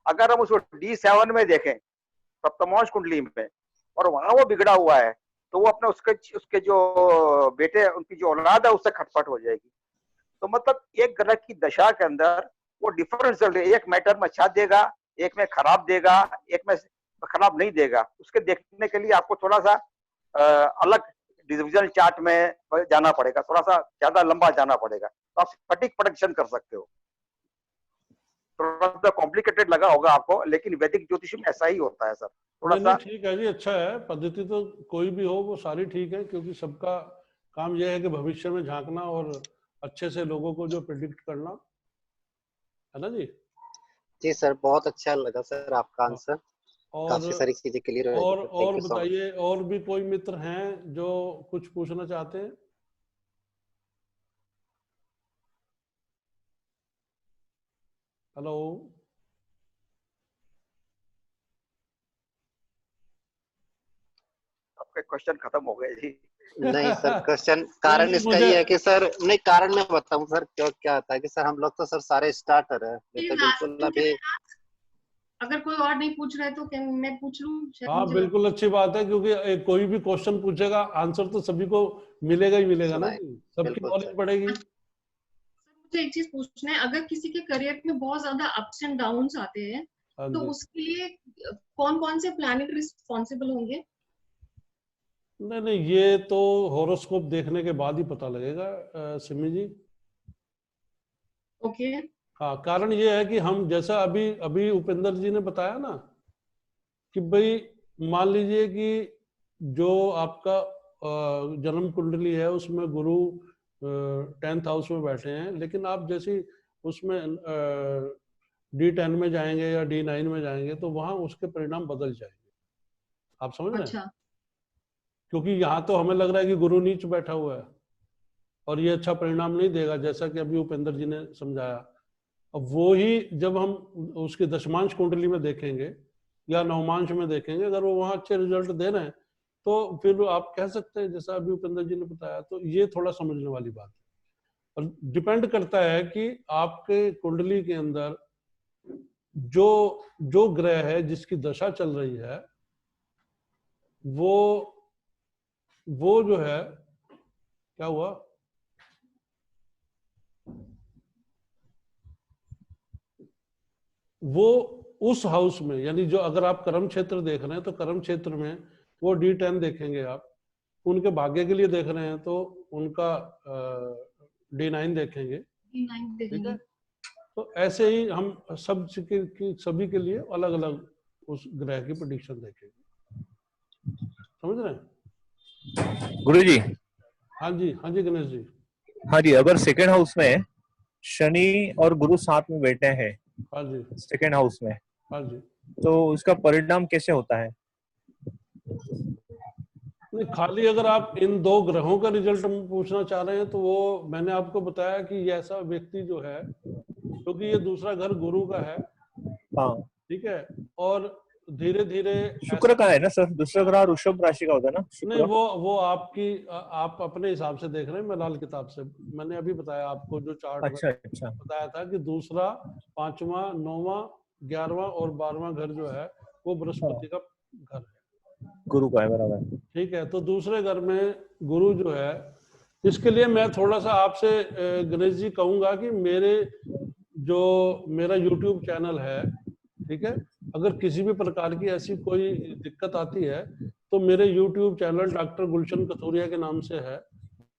अगर हम उसको D7 में देखें, सप्तमांश कुंडली में, और वहां वो बिगड़ा हुआ है, तो वो अपने उसके जो बेटे, उनकी जो औलाद है, उससे खटपट हो जाएगी। तो मतलब एक ग्रह की दशा के अंदर वो डिफरेंस चल रही है, एक मैटर में अच्छा देगा, एक में खराब देगा, एक में खराब नहीं देगा। उसके देखने के लिए आपको थोड़ा सा अलग डिविजन चार्ट में जाना पड़ेगा, थोड़ा सा ज्यादा लंबा जाना पड़ेगा, तो आप सटीक प्रेडिक्शन कर सकते हो। थोड़ा सा कॉम्प्लिकेटेड लगा होगा आपको, लेकिन वैदिक ज्योतिष में ऐसा ही होता है सर, थोड़ा नहीं सा। नहीं, ठीक है जी, अच्छा है। पद्धति तो कोई भी हो वो सारी ठीक है, क्योंकि सबका काम यह है कि भविष्य में झांकना और अच्छे से लोगों को जो प्रिडिक्ट करना है ना जी। जी सर, बहुत अच्छा लगा सर आपका हाँ, आंसर, और काफी सारी चीजें क्लियर हो गई sir, thank you so much. बताइए, और भी कोई मित्र हैं जो कुछ पूछना चाहते हैं? हेलो। आपके क्वेश्चन खत्म हो गए जी। नहीं सर, क्वेश्चन नहीं कारण नहीं, इसका मुझे ये है कि सर, नहीं कारण मैं बताऊं सर, क्यों क्या होता है कि सर हम लोग तो सर सारे स्टार्टर है, मैं तो बिल्कुल अभी अगर कोई और नहीं पूछ रहा है तो क्या मैं पूछ लूं? शायद हाँ मुझे बिल्कुल, अच्छी बात है, क्योंकि कोई भी क्वेश्चन पूछेगा आंसर तो सभी को मिलेगा ही मिलेगा ना, सुनाए। सबकी बिल्कुल नॉलेज सर। बढ़ेगी। मुझे एक चीज पूछना है, अगर किसी के करियर में बहुत ज्यादा अप्स एंड डाउन्स आते हैं हाँ तो जी। उसके लिए कौन कौन से प्लैनेट रिस्पॉन्सिबल होंगे? नहीं नहीं, ये तो हॉरोस्कोप देखने के बाद ही पता लगेगा सिमी जी। ओके। हाँ, कारण ये है कि हम जैसा अभी अभी उपेंद्र जी ने बताया ना कि भाई मान लीजिए कि जो आपका जन्म कुंडली है उसमें गुरु 10th हाउस में बैठे हैं, लेकिन आप जैसे उसमें D10 में जाएंगे या D9 में जाएंगे तो वहां उसके परिणाम बदल जाएंगे। आप समझ रहे हैं? अच्छा। क्योंकि यहाँ तो हमें लग रहा है कि गुरु नीच बैठा हुआ है और ये अच्छा परिणाम नहीं देगा, जैसा कि अभी उपेंद्र जी ने समझाया। अब वो ही जब हम उसके दशमांश कुंडली में देखेंगे या नवमांश में देखेंगे, अगर वो वहाँ अच्छे रिजल्ट दे रहे हैं तो फिर आप कह सकते हैं जैसा अभी उपेंद्र जी ने बताया। तो ये थोड़ा समझने वाली बात है और डिपेंड करता है कि आपके कुंडली के अंदर जो जो ग्रह है जिसकी दशा चल रही है वो जो है, क्या हुआ, वो उस हाउस में, यानी जो अगर आप कर्म क्षेत्र देख रहे हैं तो कर्म क्षेत्र में वो D10 देखेंगे, आप उनके भाग्य के लिए देख रहे हैं तो उनका D9 देखेंगे। ठीक है, तो ऐसे ही हम सभी के लिए अलग अलग उस ग्रह की प्रेडिक्शन देखेंगे। समझ रहे हैं गुरु जी? हाँ जी, हाँ जी गणेश जी। हाँ जी, अगर सेकेंड हाउस में शनि और गुरु साथ में बैठे हैं, हाँ जी, सेकेंड हाउस में, हाँ जी। तो उसका परिणाम कैसे होता है? नहीं, खाली अगर आप इन दो ग्रहों का रिजल्ट पूछना चाह रहे हैं तो वो मैंने आपको बताया कि ये ऐसा व्यक्ति जो है, क्योंकि ये दूसरा घर गुरु का है, हाँ, ठीक है, और धीरे धीरे शुक्र का है ना सर, दूसरा ग्रह वृषभ राशि का होता है ना, नहीं, शुक्र। वो आपकी आप अपने हिसाब से देख रहे हैं, मैं लाल किताब से मैंने अभी बताया आपको जो चार्ट अच्छा अच्छा। बताया था कि दूसरा, पांचवा, नौवां, 11वां और 12वां घर जो है वो बृहस्पति का घर है, गुरु का है, बराबर। ठीक है। तो दूसरे घर में गुरु जो है, इसके लिए मैं थोड़ा सा आपसे गणेश जी कहूंगा कि मेरा YouTube चैनल है, ठीक है, अगर किसी भी प्रकार की ऐसी कोई दिक्कत आती है तो मेरे YouTube चैनल डॉक्टर गुलशन कथोरिया के नाम से है,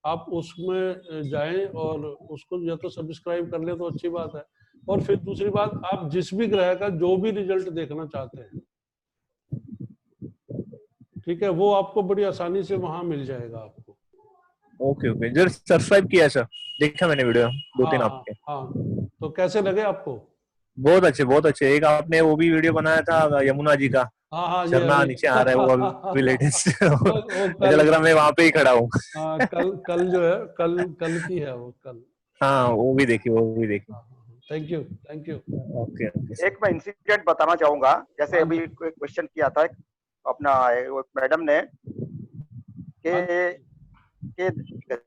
आप उसमें जाएं और उसको या तो सब्सक्राइब कर लें तो अच्छी बात है, और फिर दूसरी बात, आप जिस भी ग्रह का जो भी रिजल्ट देखना चाहते हैं, ठीक है, वो आपको बड़ी आसानी से वहां मिल जाएगा आपको। ओके ओके, जर सब्सक्राइब किया सर, देखा मैंने वीडियो 2-3 हाँ आपके। हाँ, तो कैसे लगे आपको? बहुत अच्छे बहुत अच्छे। एक आपने वो भी वीडियो बनाया था यमुना जी का, हाँ हाँ, ये झरना अभी नीचे आ रहा है, वो अभी लेटेस्ट। वो मुझे लग रहा मैं वहां पे ही खड़ा हूँ। हाँ, कल जो है, कल की है वो, कल। हाँ, वो भी देखी, वो भी देखी। Thank you, thank you. Okay okay. एक मैं इंसिडेंट बताना चाहूंगा, जैसे अभी क्वेश्चन किया था अपना मैडम ने कि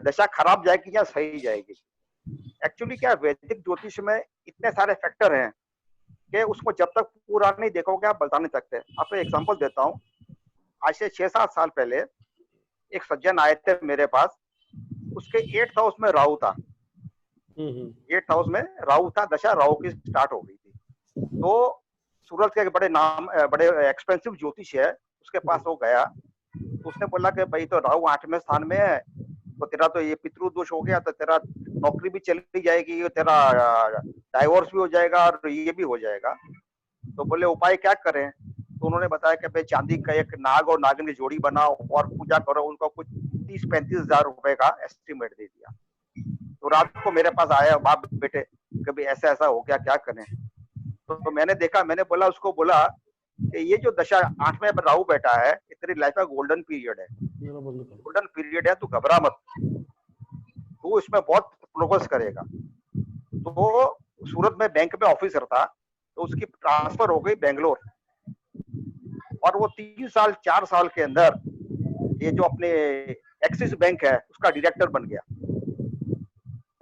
दशा खराब जाएगी या सही जाएगी। एक्चुअली क्या, वैदिक ज्योतिष में इतने सारे फैक्टर हैं कि उसको जब तक पूरा नहीं देखोगे आप बता नहीं सकते। आपको एग्जांपल देता हूँ, आज से 6-7 साल पहले एक सज्जन आए थे मेरे पास, उसके 8th हाउस में राहु था, 8th हाउस में राहु था, दशा राहु की स्टार्ट हो गई थी। तो सूरत के बड़े एक्सपेंसिव ज्योतिष है, उसके पास वो गया, तो उसने बोला कि भाई तो राहु 8वें स्थान में है, तो तेरा तो ये पितृ दोष हो गया, तो तेरा नौकरी भी चली जाएगी, तेरा डाइवोर्स भी हो जाएगा और ये भी हो जाएगा। तो बोले उपाय क्या करें? तो उन्होंने बताया कि भाई चांदी का एक नाग और नागिन की जोड़ी बनाओ और पूजा करो। उनको कुछ 30-35 हजार रुपए का एस्टिमेट दे दिया। तो रात को मेरे पास आया, बाप बेटे कभी ऐसा ऐसा हो गया, क्या करें? तो मैंने देखा, मैंने बोला उसको, बोला कि ये जो दशा 8वें पर राहु बैठा है, ये तेरी लाइफ का गोल्डन पीरियड है, गोल्डन पीरियड है, तू घबरा मत, तू इसमें बहुत प्रोग्रेस करेगा। तो सूरत में बैंक में ऑफिसर था, तो उसकी ट्रांसफर हो गई बेंगलोर, और वो 3-4 साल के अंदर ये जो अपने एक्सिस बैंक है उसका डायरेक्टर बन गया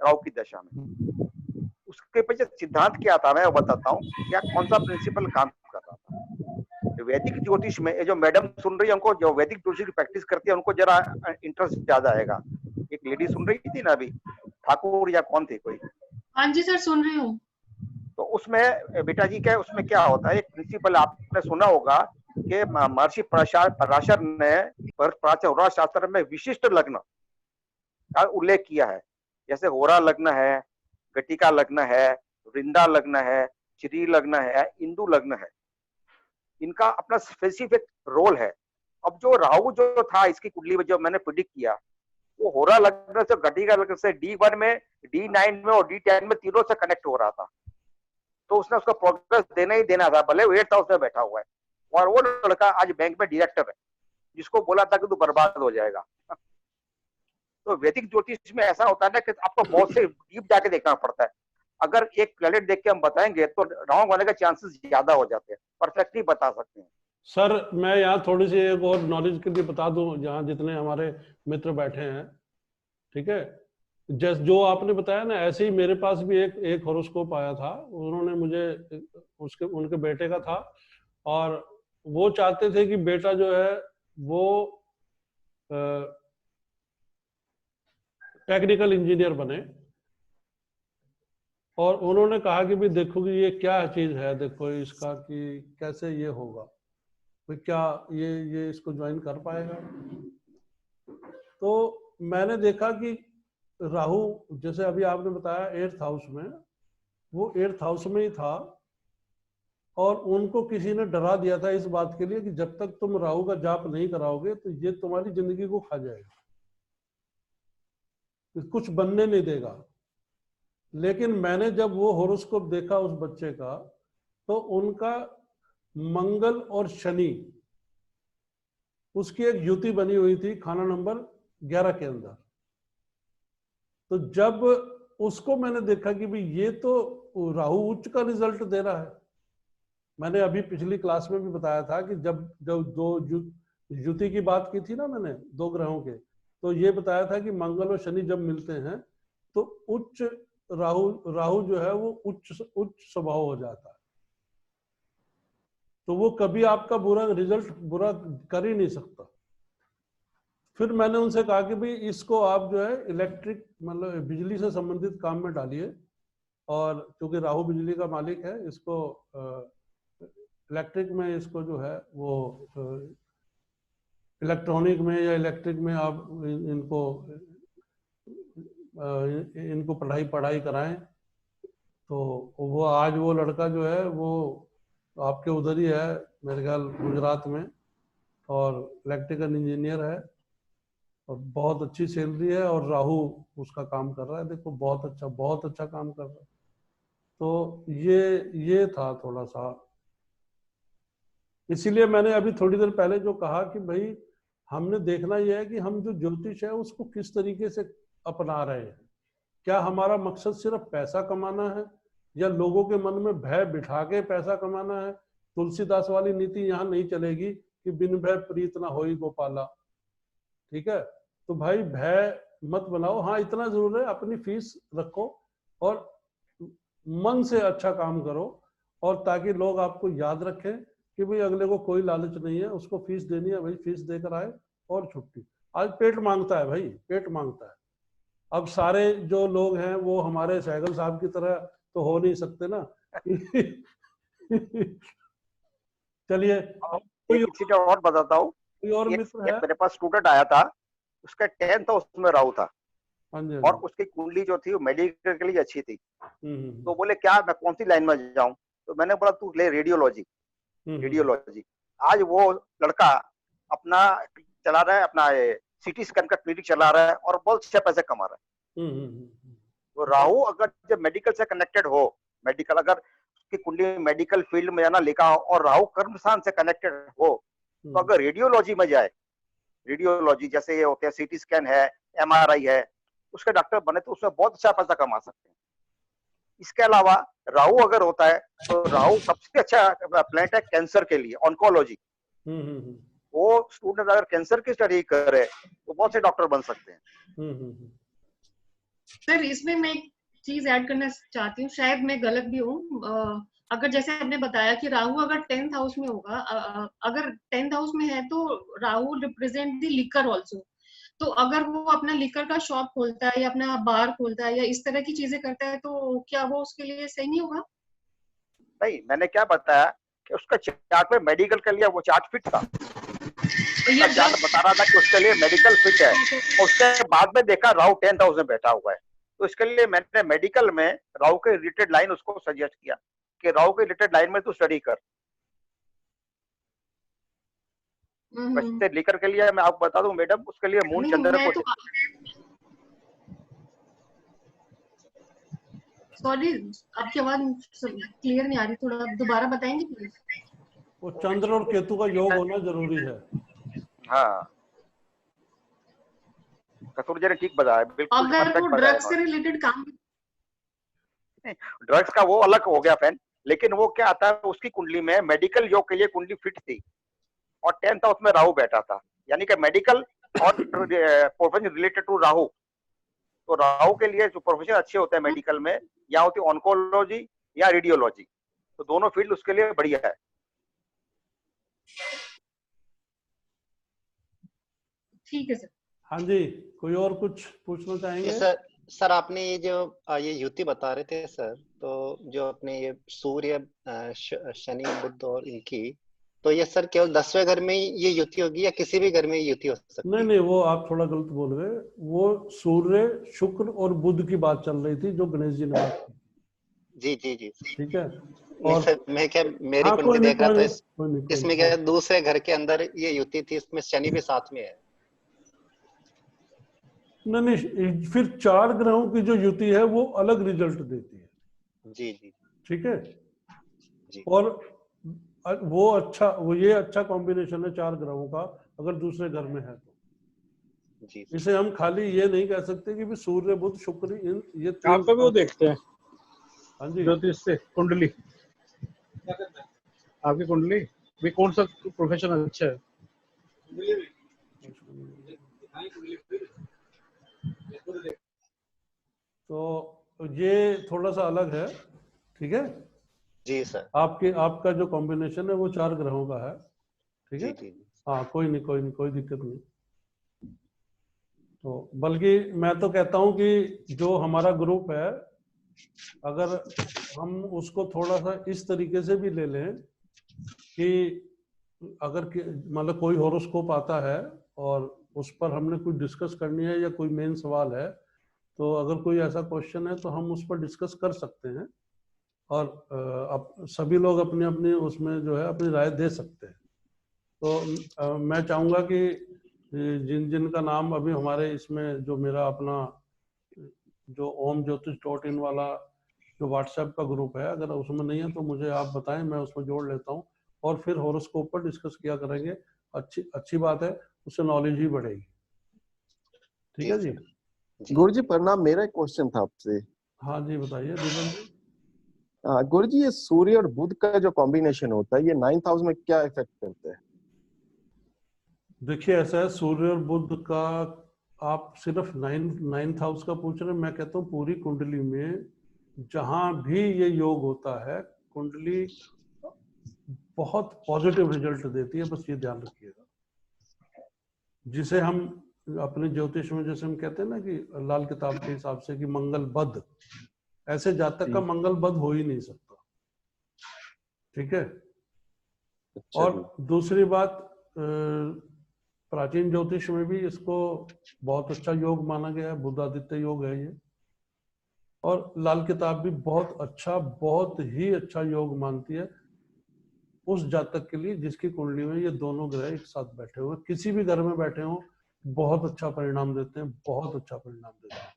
राहु की दशा में। उसके पीछे सिद्धांत क्या था मैं बताता हूँ, क्या कौन सा प्रिंसिपल काम कर रहा वैदिक ज्योतिष में ये जो मैडम सुन रही है, उनको जो वैदिक ज्योतिष की प्रैक्टिस करती है उनको जरा इंटरेस्ट ज्यादा आएगा। एक लेडी सुन रही थी ना अभी, ठाकुर या कौन थी कोई? हाँ जी सर, सुन रही हूँ। तो उसमें बेटा जी क्या, उसमें क्या होता है, एक प्रिंसिपल आपने सुना होगा कि महर्षि पराशर ने प्राचीन शास्त्र में विशिष्ट लग्न का उल्लेख किया है। जैसे होरा लग्न है, घटिका लग्न है, वृंदा लग्न है, श्री लग्न है, इंदु लग्न है। इनका अपना स्पेसिफिक रोल है। अब जो राहु जो था इसकी कुंडली में, जो मैंने प्रिडिक्ट किया, वो होरा लग्न से घटिका लग्न से D1 में, D9 में और D10 में तीनों से कनेक्ट हो रहा था। तो उसने उसका प्रोग्रेस देना ही देना था, भले वो 8th हाउस में बैठा हुआ है। और वो लड़का आज बैंक में डायरेक्टर है, जिसको बोला था कि तू बर्बाद हो जाएगा। तो वैदिक ज्योतिष में ऐसा होता है ना कि आपको बहुत से डीप जाके देखना पड़ता है। अगर एक प्लेनेट देख के हम बताएंगे तो रॉन्ग होने के चांसेस ज्यादा हो जाते हैं, परफेक्टली बता सकते हैं। सर मैं यहाँ थोड़ी सी एक और नॉलेज के लिए बता दूं, जहाँ जितने हमारे मित्र बैठे हैं, ठीक है, जैसे जो आपने बताया ना, ऐसे ही मेरे पास भी एक हॉरोस्कोप आया था। उन्होंने मुझे उनके बेटे का था, और वो चाहते थे कि बेटा जो है वो टेक्निकल इंजीनियर बने। और उन्होंने कहा कि भाई देखो कि ये क्या चीज है, देखो इसका कि कैसे ये होगा, भाई क्या ये इसको ज्वाइन कर पाएगा। तो मैंने देखा कि राहु, जैसे अभी आपने बताया 8th हाउस में, वो 8th हाउस में ही था। और उनको किसी ने डरा दिया था इस बात के लिए कि जब तक तुम राहु का जाप नहीं कराओगे तो ये तुम्हारी जिंदगी को खा जाएगा, कुछ बनने नहीं देगा। लेकिन मैंने जब वो हॉरोस्कोप देखा उस बच्चे का, तो उनका मंगल और शनि, उसकी एक युति बनी हुई थी खाना नंबर 11 के अंदर। तो जब उसको मैंने देखा कि भाई ये तो राहु उच्च का रिजल्ट दे रहा है। मैंने अभी पिछली क्लास में भी बताया था कि जब दो युति की बात की थी ना मैंने, 2 ग्रहों के, तो ये बताया था कि मंगल और शनि जब मिलते हैं तो उच्च राहु जो है वो उच्च स्वभाव हो जाता है। तो वो कभी आपका रिजल्ट बुरा कर ही नहीं सकता। फिर मैंने उनसे कहा कि भाई इसको आप जो है इलेक्ट्रिक, मतलब बिजली से संबंधित काम में डालिए, और क्योंकि राहु बिजली का मालिक है, इसको इलेक्ट्रिक में, इसको जो है वो इलेक्ट्रॉनिक में या इलेक्ट्रिक में आप इनको पढ़ाई कराएं। तो वो आज वो लड़का जो है वो आपके उधर ही है, मेरे ख्याल गुजरात में, और इलेक्ट्रिकल इंजीनियर है, और बहुत अच्छी सैलरी है, और राहु उसका काम कर रहा है। देखो बहुत अच्छा काम कर रहा है। तो ये था थोड़ा सा, इसीलिए मैंने अभी थोड़ी देर पहले जो कहा कि भाई हमने देखना यह है कि हम जो ज्योतिष है उसको किस तरीके से अपना रहे हैं। क्या हमारा मकसद सिर्फ पैसा कमाना है, या लोगों के मन में भय बिठा के पैसा कमाना है? तुलसीदास वाली नीति यहाँ नहीं चलेगी कि बिन भय प्रीत ना होई गोपाला, ठीक है। तो भाई भय मत बनाओ। हाँ, इतना जरूर है अपनी फीस रखो और मन से अच्छा काम करो, और ताकि लोग आपको याद रखें कि भाई अगले को कोई लालच नहीं है, उसको फीस देनी है, भाई फीस देकर आए और छुट्टी। आज पेट मांगता है भाई, पेट मांगता है। अब सारे जो लोग हैं वो हमारे सहगल साहब की तरह तो हो नहीं सकते ना। चलिए एक और बताता हूँ। और मित्र है मेरे पास स्टूडेंट आया था, उसका 10th हाउस में राहु था, और उसकी कुंडली जो थी वो मेडिकल के लिए अच्छी थी। तो बोले क्या मैं कौन सी लाइन में जाऊं? तो मैंने बोला तू ले रेडियोलॉजी। आज वो लड़का अपना चला रहा है, अपना सिटी स्कैन का क्लिनिक चला रहा है और बहुत अच्छे पैसे कमा रहा है। तो राहु अगर जब मेडिकल से कनेक्टेड हो, मेडिकल अगर उसकी कुंडली मेडिकल फील्ड में जाना लिखा हो, और राहु कर्मस्थान से कनेक्टेड हो, तो अगर रेडियोलॉजी में जाए, रेडियोलॉजी जैसे ये होते हैं, सिटी स्कैन है, MRI है, उसके डॉक्टर बने तो उसमें बहुत अच्छा पैसा कमा सकते हैं। इसके अलावा राहु अगर होता है तो राहु सबसे अच्छा प्लैनेट है कैंसर के लिए, ऑन्कोलॉजी। वो स्टूडेंट अगर कैंसर की स्टडी करे तो बहुत से डॉक्टर बन सकते हैं। सर इसमें मैं एक चीज ऐड करना चाहती हूँ, शायद मैं गलत भी हूँ। अगर जैसे आपने बताया कि राहु अगर 10th हाउस में होगा, अगर 10th हाउस में है तो Rahu represent the liquor also. तो अगर वो अपना लिकर का शॉप खोलता है या अपना बार खोलता है या इस तरह की चीजें करता है तो क्या वो उसके लिए सही नहीं होगा? नहीं, मैंने क्या बताया कि उसका चार्ट में मेडिकल के लिए वो चार्ट फिट था, ये उसका चार्ट बता रहा था कि उसके लिए मेडिकल फिट है। उसके बाद में देखा राहु 10th हाउस में बैठा हुआ है, तो इसके लिए मैंने मेडिकल में राहु के रिलेटेड लाइन उसको सजेस्ट किया कि राहु के रिलेटेड लाइन में तू स्टडी कर। वैसे लिकर के लिए मैं आपको बता दूं मैडम, उसके लिए मून चंद्र को सॉरी आपकी आवाज क्लियर नहीं आ रही, थोड़ा दोबारा बताएंगे प्लीज? वो चंद्र और केतु का योग होना जरूरी है। हाँ, कसूर जी ने ठीक बताया, बिल्कुल अगर वो ड्रग्स से रिलेटेड काम, ड्रग्स का वो अलग हो गया फैन, लेकिन वो क्या आता है उसकी कुंडली में मेडिकल योग के लिए कुंडली फिट थी और 10th हाउस में राहु बैठा था, यानी कि मेडिकल और प्रोफेशन रिलेटेड टू राहु। तो राहु के लिए जो प्रोफेशन अच्छे होते हैं मेडिकल में, या होती ऑन्कोलॉजी या रेडियोलॉजी, तो दोनों फील्ड उसके लिए बढ़िया है। ठीक है सर। हाँ जी, कोई और कुछ पूछना चाहेंगे? सर आपने ये जो ये युति बता रहे थे सर, तो जो अपने ये सूर्य शनि बुध और इनकी, तो ये सर केवल 10वें घर में ये युति होगी या किसी भी घर में ये युति हो सकती है? नहीं, वो आप थोड़ा गलत बोल गए। वो सूर्य शुक्र और बुध की बात चल रही थी जो गणेश जी ने बात की। जी ठीक है। और सर मैं क्या मेरी कुंडली देख रहा था, इसमें क्या दूसरे घर के अंदर ये युति थी, इसमें शनि भी साथ में है। नहीं, फिर 4 ग्रहों की जो युति है वो अलग रिजल्ट देती है। जी ठीक है जी। और वो ये अच्छा कॉम्बिनेशन है 4 ग्रहों का, अगर दूसरे घर में है तो जी। इसे हम खाली ये नहीं कह सकते कि भी सूर्य बुध शुक्र इन ये आप कभी वो देखते हैं? हाँ जी, ज्योतिष से कुंडली, आपकी कुंडली भी कौन सा प्रोफेशन अच्छा है? तो ये थोड़ा सा अलग है। ठीक है जी सर। आपका जो कॉम्बिनेशन है वो 4 ग्रहों का है। ठीक है। जी। हाँ, कोई दिक्कत नहीं। तो बल्कि मैं तो कहता हूँ कि जो हमारा ग्रुप है, अगर हम उसको थोड़ा सा इस तरीके से भी ले लें कि अगर मतलब कोई हॉरोस्कोप आता है और उस पर हमने कुछ डिस्कस करनी है या कोई मेन सवाल है, तो अगर कोई ऐसा क्वेश्चन है तो हम उस पर डिस्कस कर सकते हैं और सभी लोग अपनी अपनी उसमें जो है अपनी राय दे सकते हैं। तो मैं चाहूँगा कि जिन का नाम अभी हमारे इसमें जो मेरा अपना जो omjyotish.in वाला जो व्हाट्सएप का ग्रुप है, अगर उसमें नहीं है तो मुझे आप बताएं, मैं उसमें जोड़ लेता हूँ और फिर हॉरोस्कोप पर डिस्कस किया करेंगे। अच्छी बात है, उससे नॉलेज ही बढ़ेगी। ठीक है जी। गुरु जी प्रणाम, मेरा एक क्वेश्चन था आपसे। हाँ जी, बताइए दीपक जी। गुरु जी, ये सूर्य और बुध का जो कॉम्बिनेशन होता है, ये 9th हाउस में क्या इफेक्ट करता है? देखिए, ऐसा है, सूर्य और बुध का आप सिर्फ 9th हाउस का पूछ रहे हैं। मैं कहता हूँ पूरी कुंडली में जहां भी ये योग होता है, कुंडली बहुत पॉजिटिव रिजल्ट देती है। बस ये ध्यान रखिएगा। जिसे हम अपने ज्योतिष में जैसे हम कहते हैं ना कि लाल किताब के हिसाब से कि मंगल बद, ऐसे जातक का मंगल बद हो ही नहीं सकता। ठीक है। और दूसरी बात, प्राचीन ज्योतिष में भी इसको बहुत अच्छा योग माना गया है, बुधादित्य योग है ये। और लाल किताब भी बहुत ही अच्छा योग मानती है उस जातक के लिए जिसकी कुंडली में ये दोनों ग्रह एक साथ बैठे हुए, किसी भी घर में बैठे हो, बहुत अच्छा परिणाम देते हैं, बहुत अच्छा परिणाम देते हैं।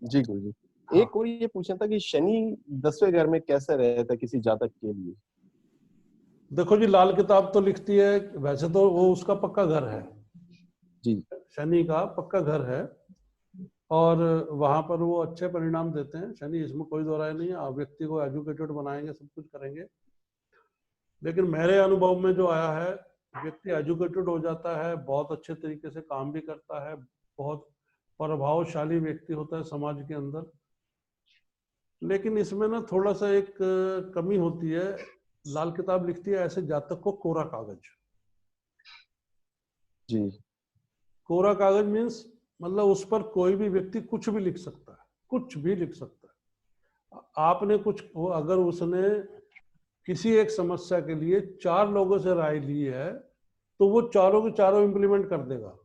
जी गुरु जी। हाँ। एक और ये पूछना था कि शनि 10वें घर में कैसे रहता है किसी जातक के लिए? देखो जी, लाल किताब तो लिखती है, वैसे तो वो उसका पक्का घर है जी, शनि का पक्का घर है और वहां पर वो अच्छे परिणाम देते हैं शनि, इसमें कोई दो राय नहीं है। आप व्यक्ति को एजुकेटेड बनाएंगे, सब कुछ करेंगे, लेकिन मेरे अनुभव में जो आया है, व्यक्ति एजुकेटेड हो जाता है, बहुत अच्छे तरीके से काम भी करता है, बहुत प्रभावशाली व्यक्ति होता है समाज के अंदर, लेकिन इसमें ना थोड़ा सा एक कमी होती है। लाल किताब लिखती है ऐसे जातक को कोरा कागज। जी। कोरा कागज मीन्स मतलब उस पर कोई भी व्यक्ति कुछ भी लिख सकता है, कुछ भी लिख सकता है। आपने कुछ, अगर उसने किसी एक समस्या के लिए 4 लोगों से राय ली है तो वो चारों के चारों इम्प्लीमेंट कर देगा।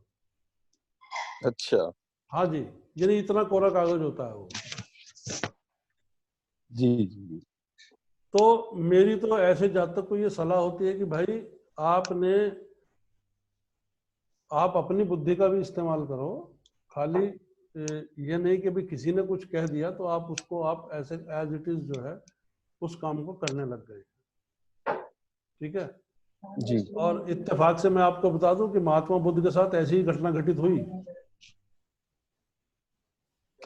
अच्छा। हाँ जी, यानी इतना कोरा कागज होता है वो। जी जी। तो मेरी तो ऐसे जातक को ये सलाह होती है कि भाई आप अपनी बुद्धि का भी इस्तेमाल करो। खाली ये नहीं कि भाई किसी ने कुछ कह दिया तो आप उसको आप ऐसे एज इट इज जो है उस काम को करने लग गए। ठीक है जी। और इत्तेफाक से मैं आपको बता दूं कि महात्मा बुद्ध के साथ ऐसी ही घटना घटित हुई।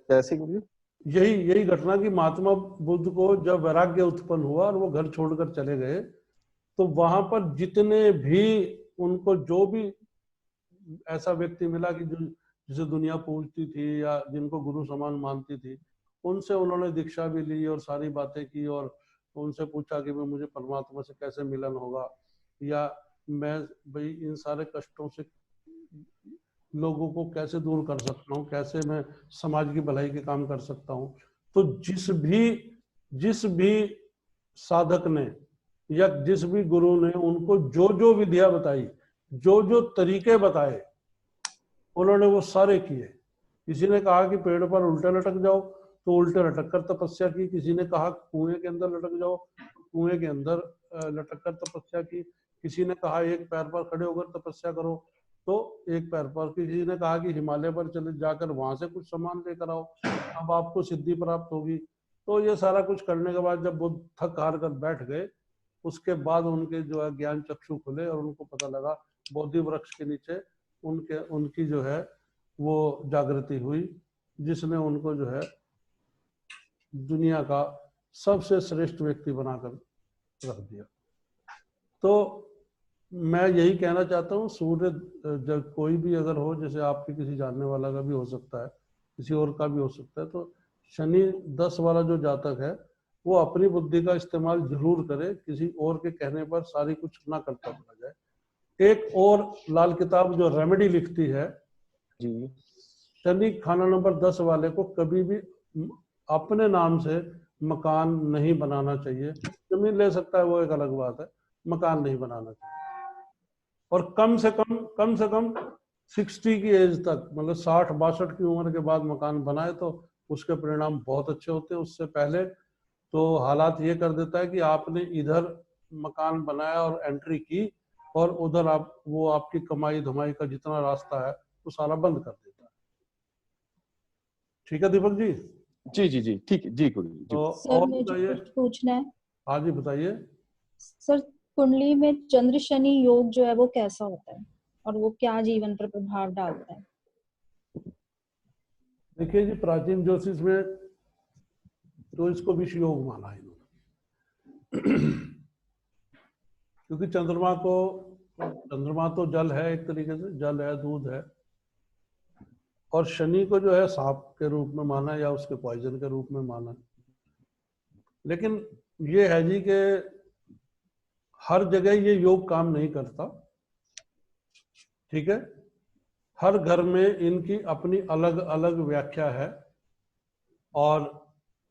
कैसे हुई? यही घटना कि महात्मा बुद्ध को जब वैराग्य उत्पन्न हुआ और वो घर छोड़कर चले गए तो वहां पर जितने भी उनको जो भी ऐसा व्यक्ति मिला कि जिसे दुनिया पूजती थी या जिनको गुरु समान मानती थी, उनसे उन्होंने दीक्षा भी ली और सारी बातें की और उनसे पूछा कि भाई मुझे परमात्मा से कैसे मिलन होगा, या मैं भाई इन सारे कष्टों से लोगों को कैसे दूर कर सकता हूँ, कैसे मैं समाज की भलाई के काम कर सकता हूँ। तो जिस भी साधक ने या जिस भी गुरु ने उनको जो जो विधियां बताई, जो जो तरीके बताए, उन्होंने वो सारे किए। किसी ने कहा कि पेड़ पर उल्टे लटक जाओ तो उल्टे लटक कर तपस्या की, किसी ने कहा कुएं के अंदर लटक जाओ, कुएं के अंदर लटक कर तपस्या की, किसी ने कहा एक पैर पर खड़े होकर तपस्या करो तो एक पैर पर, किसी ने कहा कि हिमालय पर चले जाकर वहां से कुछ सामान लेकर आओ, अब आपको सिद्धि प्राप्त होगी। तो ये सारा कुछ करने के बाद जब वो थक हार कर बैठ गए, उसके बाद उनके जो है ज्ञान चक्षु खुले और उनको पता लगा बोधि वृक्ष के नीचे उनकी जो है वो जागृति हुई, जिसने उनको जो है दुनिया का सबसे श्रेष्ठ व्यक्ति बनाकर रख दिया। तो मैं यही कहना चाहता हूँ, सूर्य जब कोई भी अगर हो, जैसे आपके किसी जानने वाला का भी हो सकता है, किसी और का भी हो सकता है, तो शनि 10 वाला जो जातक है वो अपनी बुद्धि का इस्तेमाल जरूर करे, किसी और के कहने पर सारी कुछ ना करता चला जाए। एक और लाल किताब जो रेमेडी लिखती है जी, शनि खाना नंबर 10 वाले को कभी भी अपने नाम से मकान नहीं बनाना चाहिए। जमीन ले सकता है वो एक अलग बात है, मकान नहीं बनाना चाहिए। और कम से कम 60 की एज तक, मतलब 60-62 की उम्र के बाद मकान बनाए तो उसके परिणाम बहुत अच्छे होते हैं। उससे पहले तो हालात ये कर देता है कि आपने इधर मकान बनाया और एंट्री की और उधर वो आपकी कमाई धमाई का जितना रास्ता है वो सारा बंद कर देता है। ठीक है दीपक जी? जी जी जी, ठीक है जी गुरु जी। तो सर और मुझे बताइए। कुछ पूछना है। हाँ जी बताइए। सर कुंडली में चंद्र शनि योग जो है वो कैसा होता है और वो क्या जीवन पर प्रभाव डालता है? देखिए जी, प्राचीन ज्योतिष में तो इसको विष योग माना है इन्होंने। क्योंकि चंद्रमा तो जल है, एक तरीके से जल है, दूध है, और शनि को जो है सांप के रूप में माना या उसके पॉइजन के रूप में माना। लेकिन ये है जी कि हर जगह ये योग काम नहीं करता। ठीक है, हर घर में इनकी अपनी अलग अलग व्याख्या है और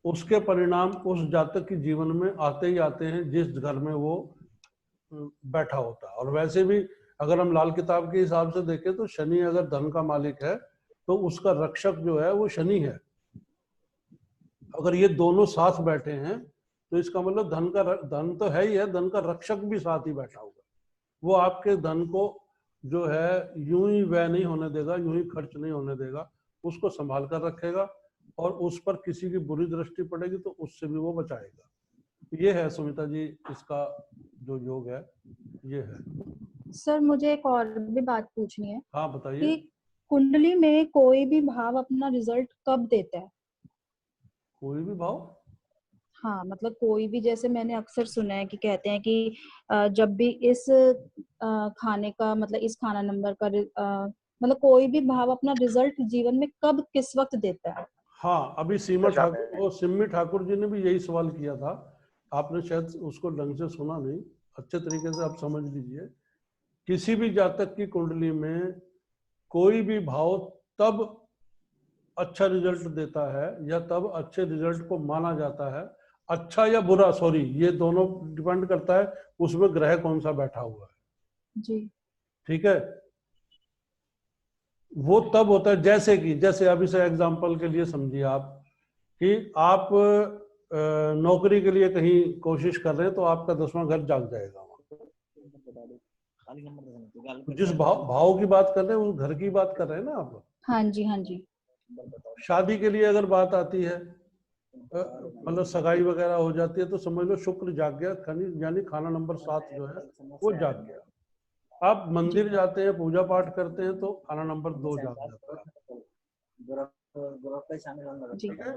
उसके परिणाम उस जातक के जीवन में आते ही आते हैं जिस घर में वो बैठा होता है। और वैसे भी अगर हम लाल किताब के हिसाब से देखें तो शनि अगर धन का मालिक है तो उसका रक्षक जो है वो शनि है। अगर ये दोनों साथ बैठे हैं तो इसका मतलब धन तो है ही है, धन का रक्षक भी साथ ही बैठा होगा। वो आपके धन को जो है यूं ही व्यय नहीं होने देगा, यूं ही खर्च नहीं होने देगा, उसको संभाल कर रखेगा और उस पर किसी की बुरी दृष्टि पड़ेगी तो उससे भी वो बचाएगा। ये है सुमिता जी, इसका जो योग है ये है। सर मुझे एक और भी बात पूछनी है। हाँ बताइए। कि कुंडली में कोई भी भाव अपना रिजल्ट कब देता है? कोई भी भाव? हाँ मतलब कोई भी, जैसे मैंने अक्सर सुना है कि कहते हैं कि जब भी इस खाने का मतलब इस खाना नंबर का मतलब कोई भी भाव अपना रिजल्ट जीवन में कब किस वक्त देता है? हाँ, अभी सीमा दशा ठाकुर में। और सिम्मी ठाकुर जी ने भी यही सवाल किया था, आपने शायद उसको ढंग से सुना नहीं, अच्छे तरीके से आप समझ लीजिए। किसी भी जातक की कुंडली में कोई भी भाव तब अच्छा रिजल्ट देता है या तब अच्छे रिजल्ट को माना जाता है, अच्छा या बुरा, सॉरी, ये दोनों डिपेंड करता है उसमें ग्रह कौन सा बैठा हुआ है। जी। ठीक है, वो तब होता है जैसे अभी से एग्जांपल के लिए समझिए आप कि आप नौकरी के लिए कहीं कोशिश कर रहे हैं तो आपका 10वां घर जाग जाएगा। जिस भाव की बात कर रहे हैं उस घर की बात कर रहे हैं ना आप। हाँ जी, हाँ जी। शादी के लिए अगर बात आती है, मतलब सगाई वगैरह हो जाती है, तो समझ लो शुक्र जाग गया, यानी खाना नंबर 7 जो है वो जाग गया। आप मंदिर जाते हैं, पूजा पाठ करते हैं, तो खाना नंबर 2 जाग जाता है। ठीक है,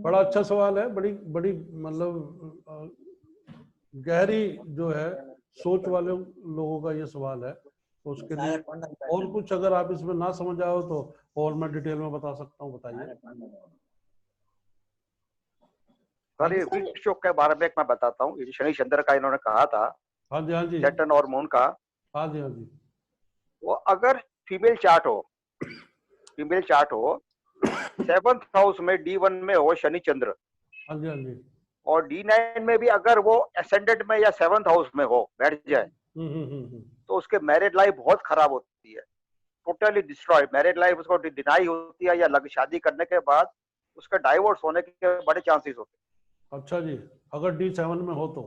बड़ा अच्छा सवाल है, बड़ी बड़ी मतलब गहरी जो है सोच वाले लोगों का ये सवाल है। तो उसके लिए और कुछ अगर आप इसमें ना समझ आओ तो और मैं डिटेल में बता सकता हूँ, बताइए। सर ये वीक शोक के बारे में मैं बताता हूँ, ये शनि चंद्र का इन्होंने कहा था। हाँ जी, हाँ जी। सैटर्न और मून का। हाँ जी, हाँ जी। वो अगर फीमेल चार्ट हो 7th हाउस में D1 में हो शनि चंद्र, हाँ जी, हाँ जी, और D9 में भी अगर वो एसेंडेंट में या 7th हाउस में हो बैठ जाए, तो उसके मैरिड लाइफ बहुत खराब होती है, टोटली डिस्ट्रॉय मैरिड लाइफ, उसको डिनाई होती है, या शादी करने के बाद उसका डाइवोर्स होने के बड़े चांसेस होते हैं। अच्छा जी, अगर D7 में हो तो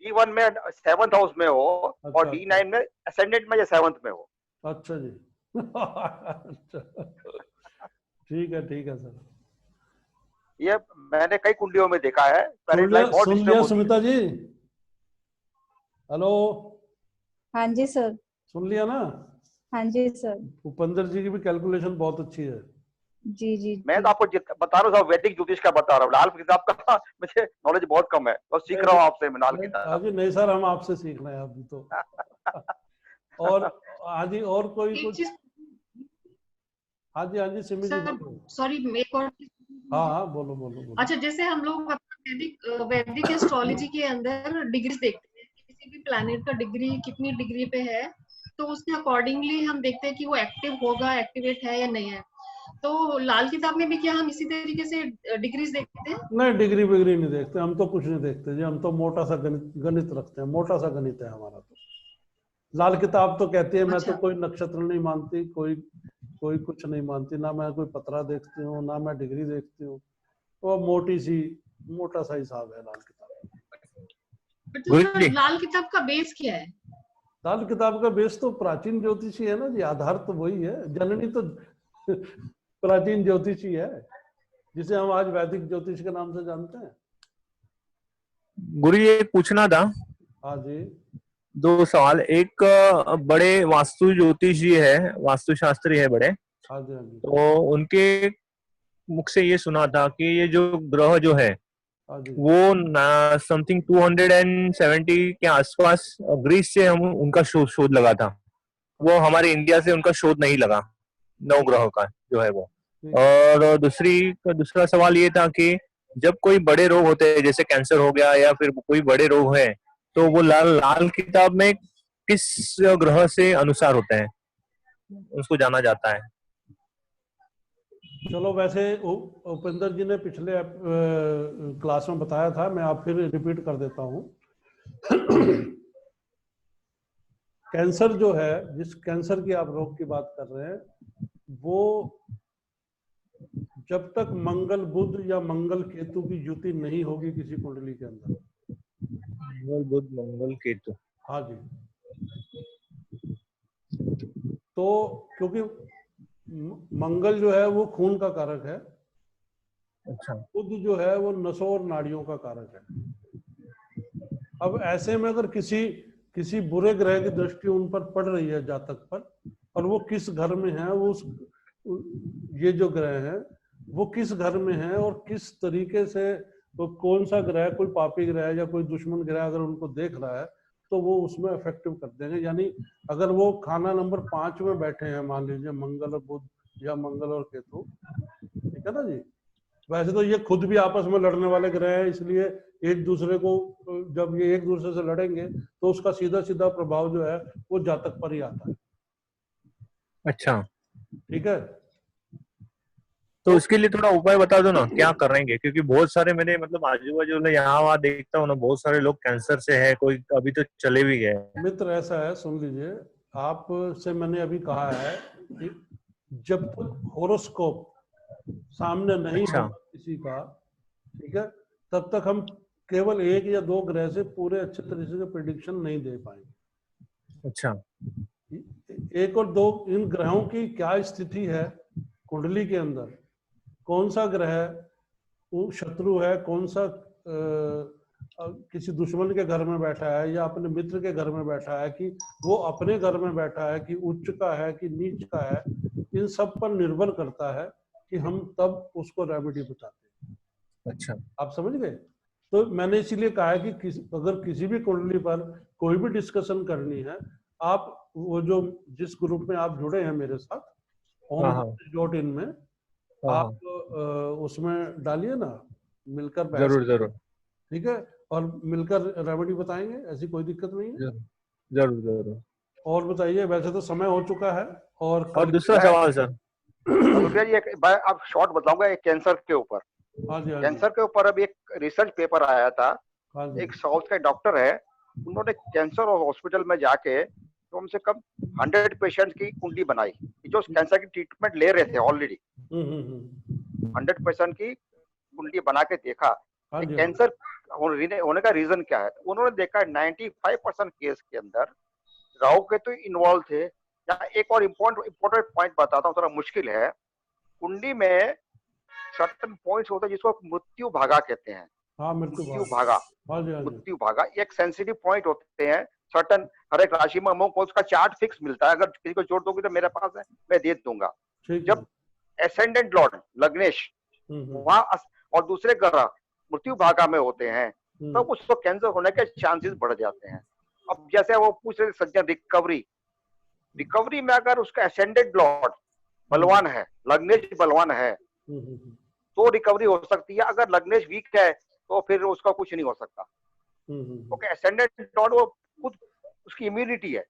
D1 में 7th हाउस में हो अच्छा, और D9 में एसेंडेंट में या 7th में हो। अच्छा जी। अच्छा, ठीक है सर, ये मैंने कई कुंडलियों में देखा है, मैरिड लाइफ बहुत सुन डिस्टर्ब लिया होती है। सुमिता जी? हेलो, हाँ जी सर। सुन लिया ना? हाँ जी सर। उपेंद्र जी की भी कैलकुलेशन बहुत अच्छी है। जी जी। मैं तो आपको बता रहा हूँ, वैदिक ज्योतिष का बता रहा हूँ, लाल किताब का मुझे नॉलेज बहुत कम है, तो सीख रहा हूँ आपसे मैं लाल किताब। जी नहीं सर, हम आपसे सीख रहे हैं अभी तो। और हाँ जी, और कोई कुछ? हाँ जी सिमी जी बोलो। सॉरी, एक और। हाँ बोलो। अच्छा, जैसे हम लोग वैदिक एस्ट्रोलॉजी के अंदर डिग्रीज देखते हैं, किसी भी प्लैनेट का डिग्री कितनी डिग्री पे है, तो उसके अकॉर्डिंगली हम देखते हैं कि वो एक्टिव होगा, एक्टिवेट है या नहीं है। तो लाल किताब में भी क्या हम इसी तरीके से डिग्रीज देखते हैं? नहीं, डिग्री विग्री नहीं देखते, हम तो कुछ नहीं देखते जी, हम तो मोटा सा गणित रखते हैं, मोटा सा गणित है हमारा तो। लाल किताब तो कहती है मैं तो कोई नक्षत्र नहीं मानती, कोई कुछ नहीं मानती, ना मैं कोई पतरा देखती हूँ, ना मैं डिग्री देखती हूँ, तो मोटा सा हिसाब है लाल किताब। तो लाल किताब का बेस क्या है? लाल किताब का बेस तो प्राचीन ज्योतिषी है ना जी, आधार तो वही है, जननी तो प्राचीन ज्योतिषी है, जिसे हम आज वैदिक ज्योतिष के नाम से जानते हैं। गुरु ये पूछना था। हाँ जी। 2 सवाल, एक बड़े वास्तु ज्योतिष जी है, वास्तुशास्त्री है बड़े, हाँ जी, हाँ जी। तो उनके मुख से ये सुना था कि ये जो ग्रह जो है वो समथिंग 270 के आसपास ग्रीस से हम उनका शोध लगा था, वो हमारे इंडिया से उनका शोध नहीं लगा, 9 ग्रहों का जो है वो। और दूसरा सवाल ये था कि जब कोई बड़े रोग होते हैं, जैसे कैंसर हो गया या फिर कोई बड़े रोग है, तो वो लाल किताब में किस ग्रह से अनुसार होते हैं, उसको जाना जाता है। चलो, वैसे उपेंद्र जी ने पिछले क्लास में बताया था, मैं आप फिर रिपीट कर देता हूँ। कैंसर जो है, जिस कैंसर की आप रोग की बात कर रहे हैं, वो जब तक मंगल बुध या मंगल केतु की युति नहीं होगी किसी कुंडली के अंदर। मंगल बुध मंगल केतु, हाँ जी। तो क्योंकि मंगल जो है वो खून का कारक है, अच्छा, बुध जो है वो नसों और नाड़ियों का कारक है। अब ऐसे में अगर किसी बुरे ग्रह की दृष्टि उन पर पड़ रही है जातक पर, और वो किस घर में है, वो ये जो ग्रह है वो किस घर में है और किस तरीके से, तो कौन सा ग्रह, कोई पापी ग्रह या कोई दुश्मन ग्रह अगर उनको देख रहा है तो वो उसमें इफेक्टिव कर देंगे। यानी अगर वो खाना नंबर 5 में बैठे हैं, मान लीजिए मंगल और बुध या मंगल और केतु, ठीक है ना जी। वैसे तो ये खुद भी आपस में लड़ने वाले ग्रह हैं, इसलिए एक दूसरे को, जब ये एक दूसरे से लड़ेंगे तो उसका सीधा सीधा प्रभाव जो है वो जातक पर ही आता है। अच्छा, ठीक है, तो उसके लिए थोड़ा उपाय बता दो ना, क्या करेंगे? क्योंकि बहुत सारे मेरे मतलब आजू बाजू में यहाँ वहाँ देखता हूँ ना, बहुत सारे लोग कैंसर से है, कोई अभी तो चले भी गए। मित्र ऐसा है, सुन लीजिए, आपसे मैंने अभी कहा है कि जब तक हॉरोस्कोप सामने नहीं अच्छा। होगा किसी का, ठीक है, तब तक हम केवल एक या दो ग्रह से पूरे अच्छे तरीके से प्रेडिक्शन नहीं दे पाएंगे। अच्छा, एक और दो इन ग्रहों की क्या स्थिति है कुंडली के अंदर, कौन सा ग्रह वो शत्रु है, कौन सा किसी दुश्मन के घर में बैठा है या अपने मित्र के घर में बैठा है, कि वो अपने घर में बैठा है, कि उच्च का है कि नीच का है, इन सब पर निर्भर करता है कि हम तब उसको रेमेडी बताते हैं। अच्छा, आप समझ गए? तो मैंने इसीलिए कहा है कि अगर किसी भी कुंडली पर कोई भी डिस्कशन करनी है, आप वो जो जिस ग्रुप में आप जुड़े हैं मेरे साथ, homeopathy.in में, आप उसमें डालिए ना, मिलकर बहस, जरूर जरूर, ठीक है, और मिलकर रेमेडी बताएंगे, ऐसी कोई दिक्कत नहीं है। जरूर जरूर। और बताइए, वैसे तो समय हो चुका है। और दूसरा सवाल सर, भैया जी, आप शॉर्ट बताऊंगा एक कैंसर के ऊपर। हाँ जी, कैंसर के ऊपर अभी एक रिसर्च पेपर आया था, हाँ जी, एक साउथ का डॉक्टर है, उन्होंने कैंसर हॉस्पिटल में जाके कम से कम 100 पेशेंट की कुंडली बनाई जो कैंसर की ट्रीटमेंट ले रहे थे ऑलरेडी। 100 पेशेंट की कुंडली बना के देखा कि कैंसर होने का रीजन क्या है। उन्होंने देखा 95% केस के अंदर राहु केतु इन्वॉल्व थे। या एक और इम्पोर्टेंट पॉइंट बताता हूँ, थोड़ा मुश्किल है। कुंडली में सर्टेन पॉइंट्स होते हैं जिसको मृत्यु भागा कहते हैं। हाँ, मृत्यु भागा, मृत्यु भागा एक सेंसिटिव पॉइंट होते हैं। सर्टेन हर एक राशि में अमुक उसका चार्ट फिक्स मिलता है, अगर किसी को जोड़ दोगे तो मेरे पास है, मैं दे दूंगा। जब एसेंडेंट लॉर्ड लग्नेश वहां और दूसरे ग्रह मृत्यु भागा में होते हैं, तब उसको कैंसर होने के चांसेस बढ़ जाते हैं। अब जैसे वो पूछ रहे सज्जन, रिकवरी में अगर उसका एसेंडेंट लॉर्ड बलवान है, लग्नेश बलवान है, तो रिकवरी हो सकती है। अगर लग्नेश वीक है तो फिर उसका कुछ नहीं हो सकता, क्योंकि एसेंडेंट लॉर्ड वो खुद उसकी इम्यूनिटी है,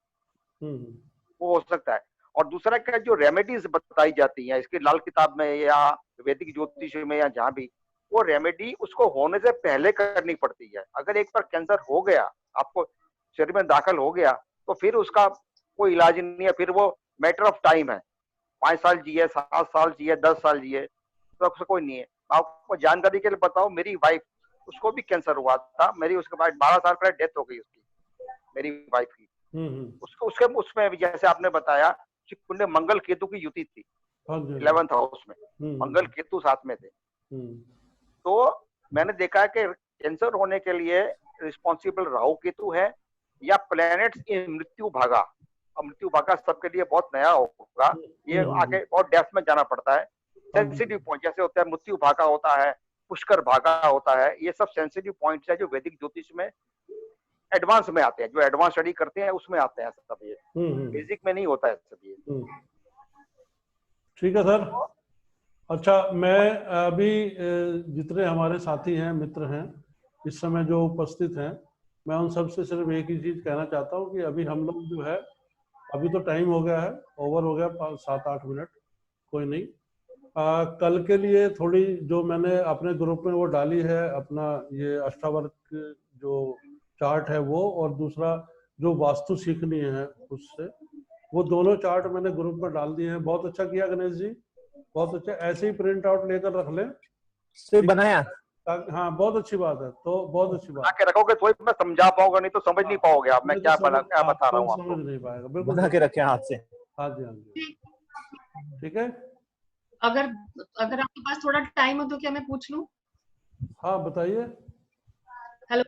वो हो सकता है। और दूसरा क्या, जो रेमेडीज बताई जाती हैं इसकी लाल किताब में या वैदिक ज्योतिष में या जहां भी, वो रेमेडी उसको होने से पहले करनी पड़ती है। अगर एक बार कैंसर हो गया, आपको शरीर में दाखिल हो गया, तो फिर उसका कोई इलाज नहीं है, फिर वो मैटर ऑफ टाइम है। 5 साल जिए, 7 साल जिए, 10 साल जिए, तो उसको कोई नहीं है। आपको जानकारी के लिए बताओ, मेरी वाइफ, उसको भी कैंसर हुआ था, मेरी उसके बाद 12 साल पहले डेथ हो गई उसकी, मेरी वाइफ की। उसको उसमें जैसे आपने बताया कि मंगल केतु की युति थी 11th हाउस में, मंगल केतु साथ में थे। तो मैंने देखा है कि कैंसर होने के लिए रिस्पॉन्सिबल राहु केतु है या प्लैनेट्स इन मृत्यु भागा। अब मृत्यु भागा सबके लिए बहुत नया होगा, ये आगे बहुत डेप्थ में जाना पड़ता है। सेंसिटिव पॉइंट जैसे होता है, मृत्यु भागा होता है, पुष्कर भागा होता है, ये सब सेंसिटिव पॉइंट्स है जो वैदिक ज्योतिष में एडवांस में आते हैं, जो एडवांस स्टडी करते हैं उसमें आते हैं सब। ये बेसिक में नहीं होता है सब ये। ठीक है सर। अच्छा, मैं अभी जितने हमारे साथी हैं, मित्र हैं इस समय जो उपस्थित हैं, मैं उन सबसे सिर्फ एक ही चीज कहना चाहता हूँ कि अभी हम लोग जो है, अभी तो टाइम हो गया है, ओवर हो गया 7-8 मिनट, कोई नहीं। कल के लिए थोड़ी जो मैंने अपने ग्रुप में वो डाली है, अपना ये अष्टावर्ग जो चार्ट है वो, और दूसरा जो वास्तु सीखनी है उससे, वो दोनों चार्ट मैंने ग्रुप में डाल दिए हैं। बहुत अच्छा किया गणेश जी, बहुत अच्छा। ऐसे ही प्रिंट आउट लेकर रख लें, से बनाया। हाँ, बहुत अच्छी बात है। तो बहुत अच्छी बात आके रखोगे तो मैं समझा पाऊंगा, नहीं तो समझ नहीं पाओगे आप मैं क्या बता रहा हूँ आपको। समझ नहीं पाएगा, बिल्कुल बना के रखे हाथ से। हाँ जी, हाँ जी, ठीक है। अगर आपके पास थोड़ा टाइम हो तो क्या मैं पूछ लूं? हाँ बताइए। हेलो।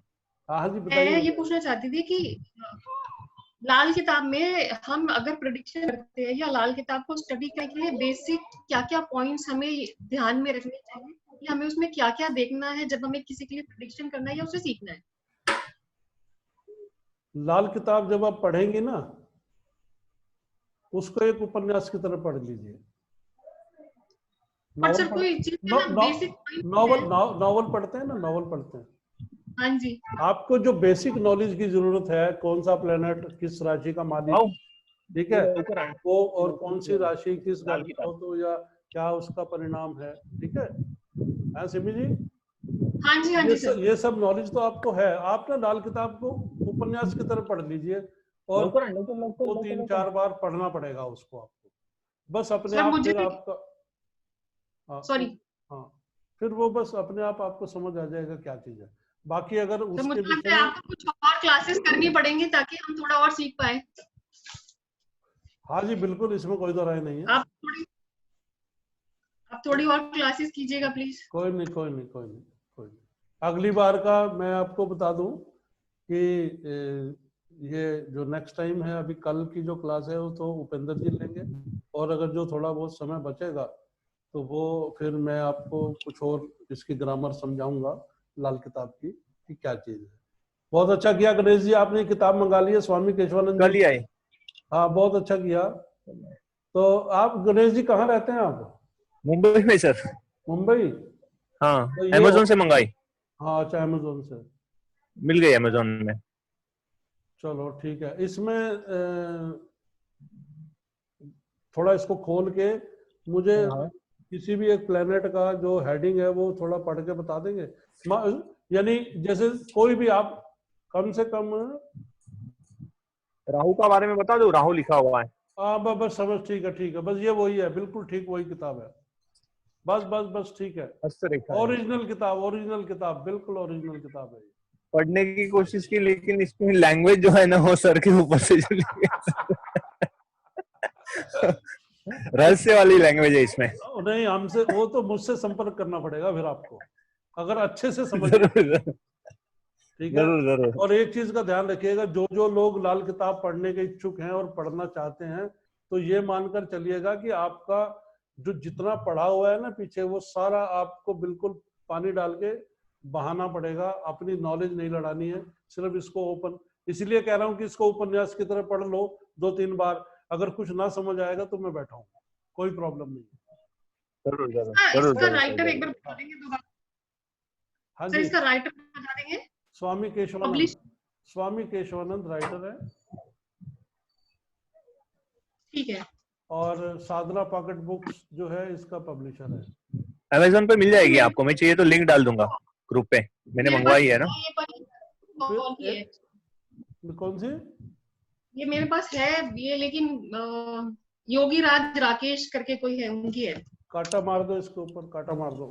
हाँ जी बताइए। मैं ये पूछना चाहती थी कि लाल किताब में हम अगर प्रेडिक्शन करते हैं या लाल किताब को स्टडी करने के लिए बेसिक क्या क्या पॉइंट्स हमें ध्यान में रखने चाहिए, या हमें उसमें क्या क्या देखना है जब हमें किसी के लिए प्रेडिक्शन करना है या उसे सीखना है? लाल किताब जब आप पढ़ेंगे ना, उसको एक उपन्यास की तरह पढ़ लीजिए। पर सर कोई चीज बेसिक नॉवल पढ़ते हैं ना, नॉवल पढ़ते हैं। हाँ जी। आपको जो बेसिक नॉलेज की जरूरत है, कौन सा प्लेनेट किस राशि का मालिक, ठीक है, वो और कौन सी राशि किस घर में हो तो या क्या उसका परिणाम है, ठीक है। हाँ सिमी जी, हाँ जी, हाँ जी सर। ये सब नॉलेज तो आपको है। आप ना लाल किताब को उपन्यास की तरह पढ़ लीजिए और 2-3-4 बार पढ़ना पड़ेगा उसको आपको, बस अपने आप फिर आपका सॉरी हाँ फिर वो बस अपने आप आपको समझ आ जाएगा क्या चीज है। बाकी अगर तो उसके मुझे लगता विषय है में आपको कुछ और क्लासेस करनी पड़ेंगी ताकि हम थोड़ा और सीख पाए। हाँ जी बिल्कुल, इसमें कोई दो राय नहीं है। आप थोड़ी और क्लासेस कीजिएगा प्लीज। कोई नहीं कोई नहीं कोई नहीं कोई नहीं। अगली बार का मैं आपको बता दूं कि ये जो नेक्स्ट टाइम है, अभी कल की जो क्लास है वो तो उपेंद्र जी लेंगे, और अगर जो थोड़ा बहुत समय बचेगा तो वो फिर मैं आपको कुछ और इसकी ग्रामर समझाऊंगा लाल किताब की कि क्या चीज है। बहुत अच्छा किया गणेश जी, आपने किताब मंगा ली है स्वामी केशवानंद कल ही आई। हाँ बहुत अच्छा किया। तो आप गणेश जी कहाँ रहते हैं आप? मुंबई में सर। मुंबई? हाँ, तो अमेज़न से मंगाई। हाँ अच्छा, अमेज़न से मिल गई अमेज़न में। चलो ठीक है। इसमें थोड़ा इसको खोल के मुझे किसी भी एक प्लेनेट का जो हेडिंग है वो थोड़ा पढ़ के बता देंगे, यानी जैसे कोई भी आप कम से कम राहु का बारे में बता दो, राहु लिखा हुआ है। हाँ बस समझ, ठीक है बस ये वही है, बिल्कुल ठीक वही किताब है, बस ठीक है। ओरिजिनल किताब बिल्कुल ओरिजिनल किताब है। पढ़ने की कोशिश की, लेकिन इसमें लैंग्वेज जो है ना वो सर के ऊपर से जो रहस्य वाली लैंग्वेज है इसमें। नहीं हमसे वो तो मुझसे संपर्क करना पड़ेगा फिर आपको, अगर अच्छे से समझ। ठीक है जरूर। और एक चीज का ध्यान रखिएगा, जो लोग लाल किताब पढ़ने के इच्छुक हैं और पढ़ना चाहते हैं तो ये मानकर चलिएगा कि आपका जो जितना पढ़ा हुआ है ना पीछे, वो सारा आपको बिल्कुल पानी डाल के बहाना पड़ेगा। अपनी नॉलेज नहीं लड़ानी है, सिर्फ इसको ओपन, इसलिए कह रहा हूँ कि इसको उपन्यास की तरह पढ़ लो 2-3 बार। अगर कुछ ना समझ आएगा तो मैं बैठा हूँ, कोई प्रॉब्लम नहीं है। जरूर। इसका राइटर एक बार बता देंगे दोबारा? हाँ सर जी, इसका राइटर बता देंगे? स्वामी केशवानंद राइटर है। ठीक है। और साधना पॉकेट बुक्स जो है इसका पब्लिशर है। अमेज़न पे मिल जाएगी आपको, मैं चाहिए तो लिंक डाल दूंगा ग्रुप पे, मैंने मंगवाई है ना। कौन सी? ये मेरे पास है ये, लेकिन योगी राज राकेश करके कोई है, उनकी है। काटा मार दो इसके ऊपर, काटा मार दो।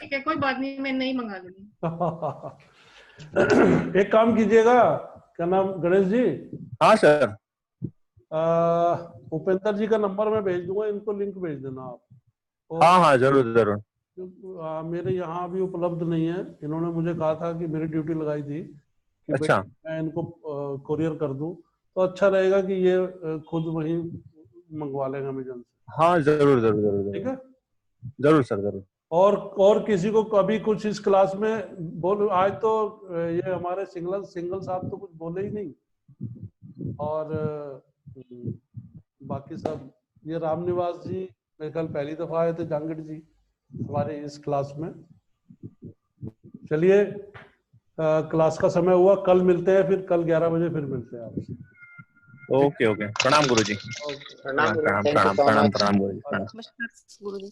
ठीक है कोई बात नहीं, मैं नहीं मंगा लूंगी। एक काम कीजिएगा, क्या नाम गणेश जी? हाँ सर। उपेंद्र जी का नंबर मैं भेज दूंगा, इनको लिंक भेज देना आप। हाँ जरूर। मेरे यहाँ अभी उपलब्ध नहीं है, इन्होंने मुझे कहा था कि मेरी ड्यूटी लगाई थी कि अच्छा, मैं इनको कोरियर कर दूं, तो अच्छा रहेगा कि ये खुद वहीं मंगवा लेंगे अमेज़न से। हाँ जरूर। ठीक है, जरूर सर जरूर। और किसी को कभी कुछ इस क्लास में बोल, आज तो ये हमारे सिंगल साहब तो कुछ बोले ही नहीं, और बाकी सब ये रामनिवास जी मेरे कल पहली दफा आए थे, जांगड़ जी हमारे इस क्लास में। चलिए क्लास का समय हुआ, कल मिलते हैं, फिर कल 11 बजे फिर मिलते हैं आपसे। ओके प्रणाम गुरुजी। प्रणाम प्रणाम गुरुजी। गुरुजी।